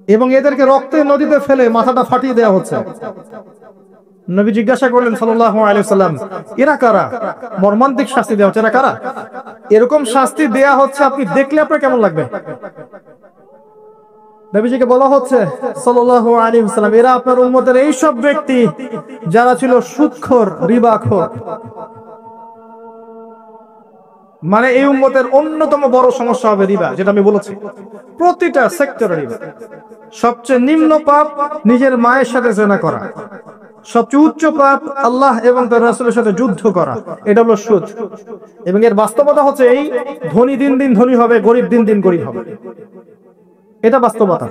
এবং এদেরকে রক্তের নদীতে ফেলে মাথাটা ফাটিয়ে দেওয়া হচ্ছে। নবী জিজ্ঞাসা করলেন সাল্লাল্লাহু আলাইহি ওয়াসাল্লাম, এরা কারা? মর্মান্তিক শাস্তি দেওয়া হচ্ছে, এরা কারা? এরকম শাস্তি দেয়া হচ্ছে, আপনি দেখলে আপনার কেমন লাগবে? নবীজিকে বলা হচ্ছে সাল্লাল্লাহু আলাইহি ওয়াসাল্লাম, এরা আপনার উম্মতের এই সব ব্যক্তি যারা ছিল সুদখোর, রিবাখোর। মানে এই উম্মতের অন্যতম বড় সমস্যা হবে রিবা, যেটা আমি বলেছি, প্রতিটা সেক্টরে রিবা। সবচেয়ে নিম্ন পাপ নিজের মায়ের সাথে জিনা করা, সবচেয়ে উচ্চ পাপ আল্লাহ এবং তার রাসূলের সাথে যুদ্ধ করা, এটা হলো সুদ। এবং এর বাস্তবতা হচ্ছে এই, ধনী দিন দিন ধনী হবে, গরিব দিন দিন গরিব হবে, এটা বাস্তবতা।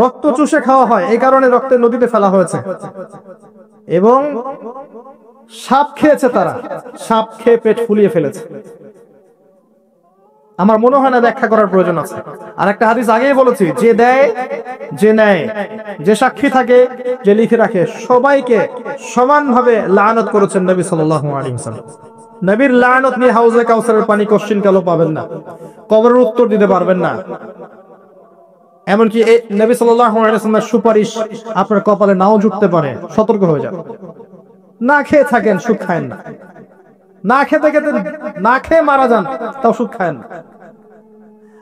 রক্ত চুষে খাওয়া হয়, এই কারণে রক্তের নদীতে ফেলা হয়েছে। এবং সাপ খেয়েছে তারা, সাপ খেয়ে পেট ফুলিয়ে ফেলেছে। আমার মনে হয় না ব্যাখ্যা করার প্রয়োজন আছে। আর একটা হাদিস আগেই বলেছি, যে দেয়, যে নেয়, যে সাক্ষী থাকে, যে লিখে রাখে, সবাইকে সমানভাবে লানত করেছেন নবী সাল্লাল্লাহু আলাইহি ওয়াসাল্লাম। নবীর লানত নিয়ে হাউজে কাউসারের পানি কোশ্চিন কালো পাবেন না, কবরের উত্তর দিতে পারবেন না। এমনকি নবী সাল্লাল্লাহু আলাইহি ওয়াসাল্লামের সুপারিশ আপনার কপালে নাও জুটতে পারে, সতর্ক হয়ে যান। না খেয়ে থাকেন, সুদ খায়েন না। না খেতে খেতে না খেয়ে মারা যান, তাও সুদ খায়েন না।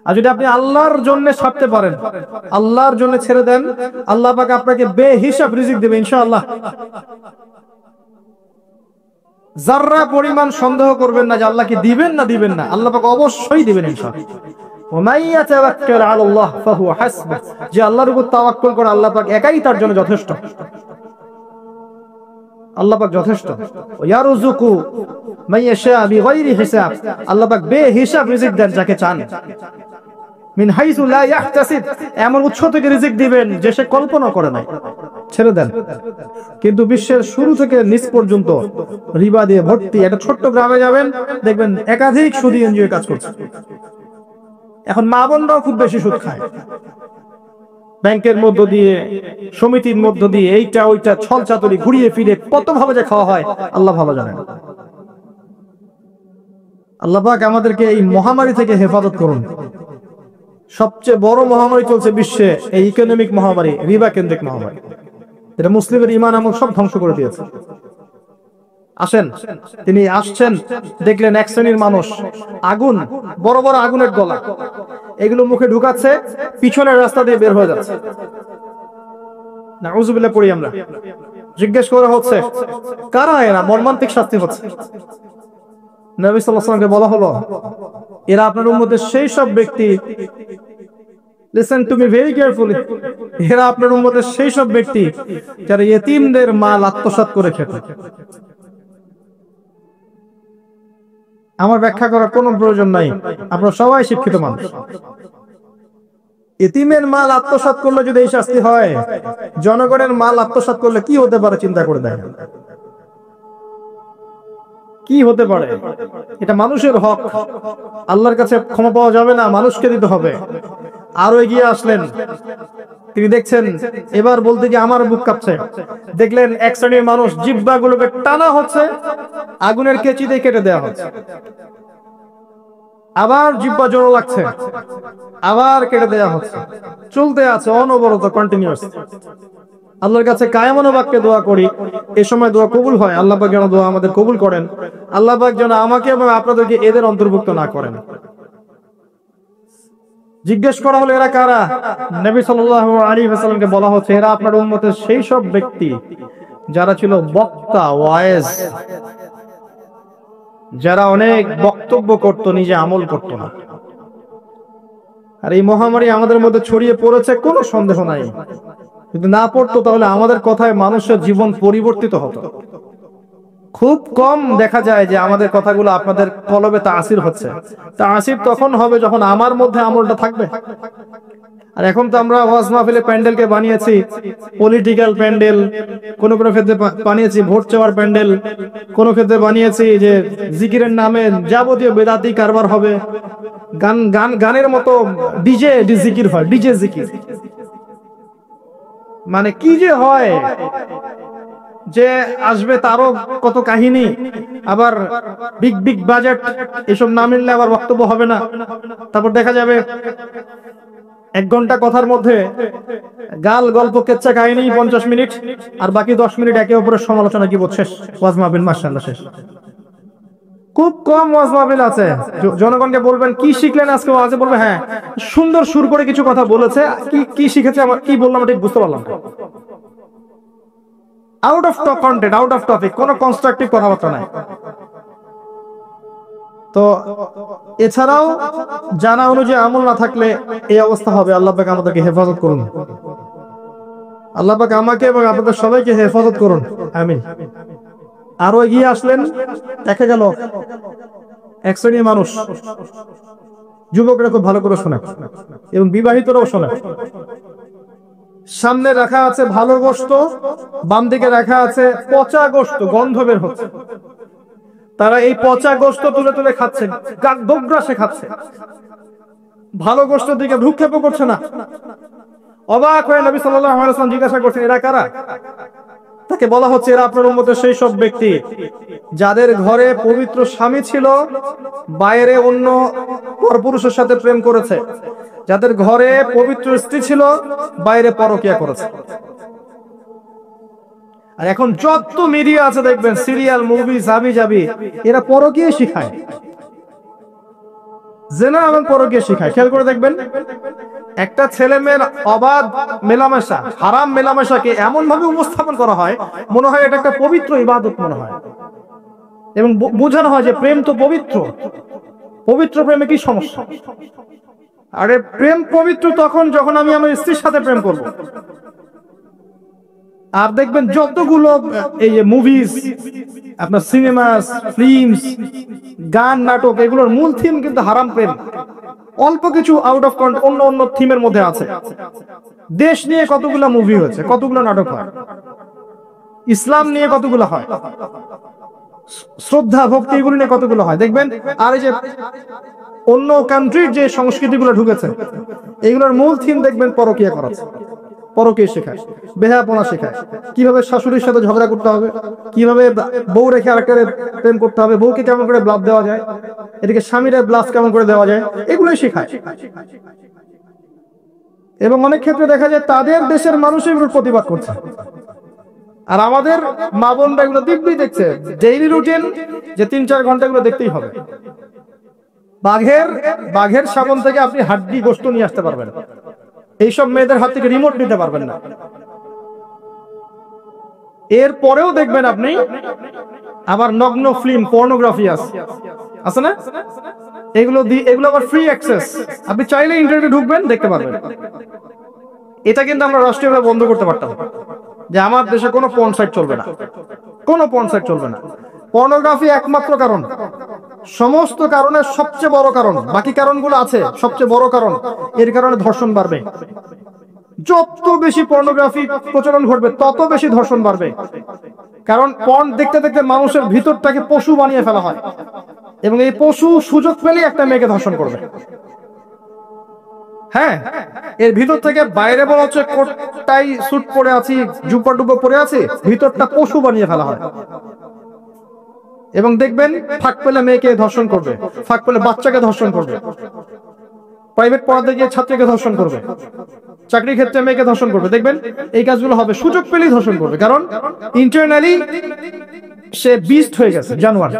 আর যদি আপনি আল্লাহর জন্য ছাড়তে পারেন, আল্লাহর জন্য ছেড়ে দেন, আল্লাহ পাক আপনাকে বেহিসাব রিজিক দেবে ইনশাআল্লাহ। যাররা পরিমাণ সন্দেহ করবেন না যে আল্লাহ কি দিবেন না দিবেন না, আল্লাহ পাক অবশ্যই দিবেন ইনশাআল্লাহ। ওয়ামাইয়াতাওয়াক্কাল আলাল্লাহ ফাহুয়া হাসবুহ, যে আল্লাহর উপর তাওয়াক্কুল করে আল্লাহ পাক একাই তার জন্য যথেষ্ট। আল্লাহ পাক যথেষ্ট। ইয়ারযুকু মাইয়াশা বিগাইরি হিসাব, আল্লাহ পাক বেহিসাব রিজিক দেন যাকে চান। মিন হাইসু লা ইয়াহতাসিব, এমন উৎস থেকে রিজিক দিবেন যে সে কল্পনা করে নাই। ছেড়ে দেন। কিন্তু বিশ্বের শুরু থেকে নিচ পর্যন্ত রিবা দিয়ে ভর্তি। একটা ছোট্ট গ্রামে যাবেন, দেখবেন একাধিক সুদী এনজিও কাজ করছে। এখন মা বোনরাও খুব বেশি সুদ খায়, ব্যাংকের মধ্য দিয়ে, সমিতির মধ্য দিয়ে, এইটা ওইটা ছল চাতুরি ঘুরিয়ে ফিরে কত ভাবে যে খাওয়া হয় আল্লাহ ভালো জানেন। আল্লাহ পাক আমাদেরকে এই মহামারী থেকে হেফাজত করুন। সবচেয়ে বড় মহামারী চলছে বিশ্বে, এই ইকোনমিক মহামারী, রিবা কেন্দ্রিক মহামারী। এটা মুসলিমের ঈমান আমল সব ধ্বংস করে দিয়েছে। আসেন, তিনি আসছেন, দেখলেন এক শ্রেণীর মানুষ আগুন, বড় বড় আগুনের গলা, এগুলো মুখে ঢুকাচ্ছে, পিছনের রাস্তা দিয়ে বের হয়ে যাচ্ছে। নাউযুবিল্লাহ পড়ি আমরা। জিজ্ঞেস করা হচ্ছে কারা এরা, মর্মান্তিক শাস্তি হচ্ছে। নবী সাল্লাল্লাহু আলাইহি ওয়াসাল্লামকে বলা হলো, এরা আপনার উম্মতের সেই সব ব্যক্তি, listen to me very carefully, এরা আপনার উম্মতের সেই সব ব্যক্তি যারা ইয়েতিমদের মাল আত্মসাৎ করে খেত। আমার ব্যাখ্যা করার কোনো প্রয়োজন নাই, আপনারা সবাই শিক্ষিত মানুষ। ইতিমের মাল আত্মসাৎ করলে যদি এই শাস্তি হয়, জনগণের মাল আত্মসাৎ করলে কি হতে পারে চিন্তা করে দেখেন। কি হতে পারে? এটা মানুষের হক, আল্লাহর কাছে ক্ষমা পাওয়া যাবে না, মানুষকে দিতে হবে। আরো এগিয়ে আসলেন, তিনি দেখছেন এবার বলতে গিয়ে আমার বুক কাঁপছে। দেখলেন এক শ্রেণীর মানুষ জিহ্বা গুলোকে টানা হচ্ছে, আগুনের কেচি দিয়ে কেটে দেওয়া হচ্ছে, আবার জিহ্বা জোড়ো লাগছে, আবার কেটে দেওয়া হচ্ছে, চলতে আছে অনবরত, কন্টিনিউয়াস। আল্লাহর কাছে কায়মন বাক্যে দোয়া করি, এই সময় দোয়া কবুল হয়। আল্লাহ পাক যেন দোয়া আমাদের কবুল করেন। আল্লাহ পাক যেন আমাকে এবং আপনাদেরকে এদের অন্তর্ভুক্ত না করেন। জিজ্ঞেস করা হলো এরা কারা? নবী সাল্লাল্লাহু আলাইহি ওয়াসাল্লামকে বলা হচ্ছে এরা আপনার উম্মতের সেই সব ব্যক্তি যারা ছিল বক্তা, ওয়াইজ, যারা অনেক বক্তব্য করত, নিজে আমল করত না। আর এই মহামারী আমাদের মধ্যে ছড়িয়ে পড়েছে, কোনো সন্দেহ নাই। যদি না পড়তো তাহলে আমাদের কথায় মানুষের জীবন পরিবর্তিত হতো। খুব কম দেখা যায় যে আমাদের কথাগুলো আপনাদের কলবে তাসির হচ্ছে। তাসির তখন হবে যখন আমার মধ্যে আমলটা থাকবে। আর এখন তো আমরা ওয়াজ মাহফিলে প্যান্ডেলকে বানিয়েছি পলিটিক্যাল প্যান্ডেল, কোন কোন ক্ষেত্রে বানিয়েছি ভোট চাওয়ার প্যান্ডেল, কোন ক্ষেত্রে বানিয়েছি যে জিকিরের নামে যাবতীয় বেদাতি কারবার হবে, গানের মতো ডিজে জিকির হয়, ডিজে জিকির। মানে কি যে হয়, যে আসবে তারও কত কাহিনী, আবার বিগ বিগ বাজেট, এসব না মিললে আবার বক্তব্য হবে না। তারপর দেখা যাবে 1 ঘন্টা কথার মধ্যে গাল গল্প কেচ্চা কাহিনী 50 মিনিট, আর বাকি 10 মিনিট একে অপরের সমালোচনা, কি শেষ, ওয়াজ মাহফিল মাশাআল্লাহ শেষ। খুব কম ওয়াজ মাহফিল আছে। জনগণকে বলবেন কি শিখলেন আজকে ওয়াজে, বলবে হ্যাঁ সুন্দর সুর করে কিছু কথা বলেছে, কি শিখেছে, আমার কি বললাম ঠিক বুঝতে পারলাম না। Out of content, out of topic, কোনো কনস্ট্রাকটিভ কথাবার্তা নাই। তো এছাড়াও জানা অনুযায়ী আমল না থাকলে এই অবস্থা হবে। আল্লাহ পাক আমাদেরকে হেফাজত করুন। আল্লাহ পাক আমাকে এবং আপনাদের সবাইকে হেফাজত করুন, আমিন। আরো এগিয়ে আসলেন, দেখা গেল এক শ্রেণীর মানুষ, যুবকরা খুব ভালো করে শোনে এবং বিবাহিতরাও শোনে। সামনে রাখা আছে ভালো গোশত, বাম দিকে রাখা আছে পচা গোশত, গন্ধ বের হচ্ছে। তারা এই পচা গোশত তুলে তুলে খাচ্ছে, দোগ্রাসে খাচ্ছে, ভালো গোশতের দিকে ভ্রুক্ষেপও করছে না। অবাক হয়ে নবী সাল্লাল্লাহু আলাইহি ওয়াসাল্লাম জিজ্ঞাসা করছেন, এরা কারা? তাকে বলা হচ্ছে, এরা আপনার উম্মতের সেই সব ব্যক্তি যাদের ঘরে পবিত্র স্বামী ছিল, বাইরে অন্য পরপুরুষের সাথে প্রেম করেছে, যাদের ঘরে পবিত্র স্ত্রী ছিল, বাইরে পরকিয়া করেছে। আর এখন যত মিডিয়া আছে দেখবেন, সিরিয়াল, মুভি, জাবি জাবি, এরা পরকিয়া শিখায়, জেনা এবং পরকিয়া শিখায়। খেয়াল করে দেখবেন, একটা ছেলে মেয়ের অবাধ মেলামেশা, হারাম মেলামেশাকে এমন ভাবে উপস্থাপন করা হয়, মনে হয় এটা একটা পবিত্র ইবাদত মনে হয়, এবং বোঝানো হয় যে প্রেম তো পবিত্র। পবিত্র প্রেমে কি সমস্যা? আরে প্রেম পবিত্র তখন যখন আমি আমার স্ত্রীর সাথে প্রেম করব। আর দেখবেন যতগুলো এই যে মুভিজ, আপনার সিনেমা, ফিল্মস, গান, নাটক, এগুলোর মূল থিম কিন্তু হারাম প্রেম। অল্প কিছু আউট অফ অন্য অন্য থিমের মধ্যে আছে। দেশ নিয়ে কতগুলো মুভি হয়েছে, কতগুলো নাটক হয়, ইসলাম নিয়ে কতগুলো হয়, শ্রদ্ধা ভক্তি এগুলো নিয়ে কতগুলো হয় দেখবেন। আর এই যে অন্য কান্ট্রির যে সংস্কৃতিগুলো ঢুকেছে, এগুলোর মূল থিম দেখবেন পরকিয়া করাচ্ছে, পরকিয়া শেখায়, বেহায়াপনা শেখায়, কিভাবে শাশুড়ির সাথে ঝগড়া করতে হবে, কিভাবে বউ রেখে আরেকটা প্রেম করতে হবে, বউকে কেমন করে ব্লাফ দেওয়া যায়, এদিকে স্বামীরা ব্লাফ কেমন করে দেওয়া যায়, এগুলোই শেখায়। এবং অনেক ক্ষেত্রে দেখা যায় তাদের দেশের মানুষ এগুলোর প্রতিবাদ করছে, আর আমাদের মা বোনরা এগুলো দিব্যি দেখছে, ডেইলি রুটিন, যে 3-4 ঘন্টা এগুলো দেখতেই হবে। বাঘের সাবন থেকে আপনি হাড্ডি গোশত নিয়ে আসতে পারবেন, এইসব মেয়েদের হাত থেকে রিমোট নিতে পারবেন না। এর পরেও দেখবেন আপনি আবার নগ্ন ফিল্ম, পর্নোগ্রাফি আছে না, এগুলো আবার ফ্রি অ্যাক্সেস, আপনি চাইলে ইন্টারনেটে ঢুকবেন, দেখতে পারবেন। এটা কিন্তু আমরা রাষ্ট্রীয়ভাবে বন্ধ করতে পারতাম, যে আমার দেশে কোনো পর্ন সাইট চলবে না, কোনো পর্ন সাইট চলবে না। পর্নোগ্রাফি একমাত্র কারণ, সমস্ত কারণের সবচেয়ে বড় কারণ, বাকি কারণগুলো আছে, সবচেয়ে বড় কারণ, এর কারণে ধর্ষণ বাড়বে। যত বেশি পর্নোগ্রাফি প্রচলন ঘটবে, তত বেশি ধর্ষণ বাড়বে। কারণ পর্ন দেখতে দেখতে মানুষের ভিতরটাকে পশু বানিয়ে ফেলা হয়, এবং এই পশু সুযোগ পেলেই একটা মেয়েকে ধর্ষণ করবে। হ্যাঁ, এর ভিতর থেকে বাইরে বলা হচ্ছে কোটটাই স্যুট পরে আছি, জুব্বা ডুব্বা পরে আছি, ভিতরটা পশু বানিয়ে ফেলা হয়। এবং দেখবেন ফাঁক পেলে মেয়েকে ধর্ষণ করবে, ফাঁক পেলে বাচ্চাকে ধর্ষণ করবে, প্রাইভেট পড়াতে গিয়ে ছাত্রীকে ধর্ষণ করবে, চাকরির ক্ষেত্রে মেয়েকে ধর্ষণ করবে। দেখবেন এই কাজগুলো হবে, সুযোগ পেলেই ধর্ষণ করবে, কারণ ইন্টারনালি সে বিস্ট হয়ে গেছে, জানোয়ার।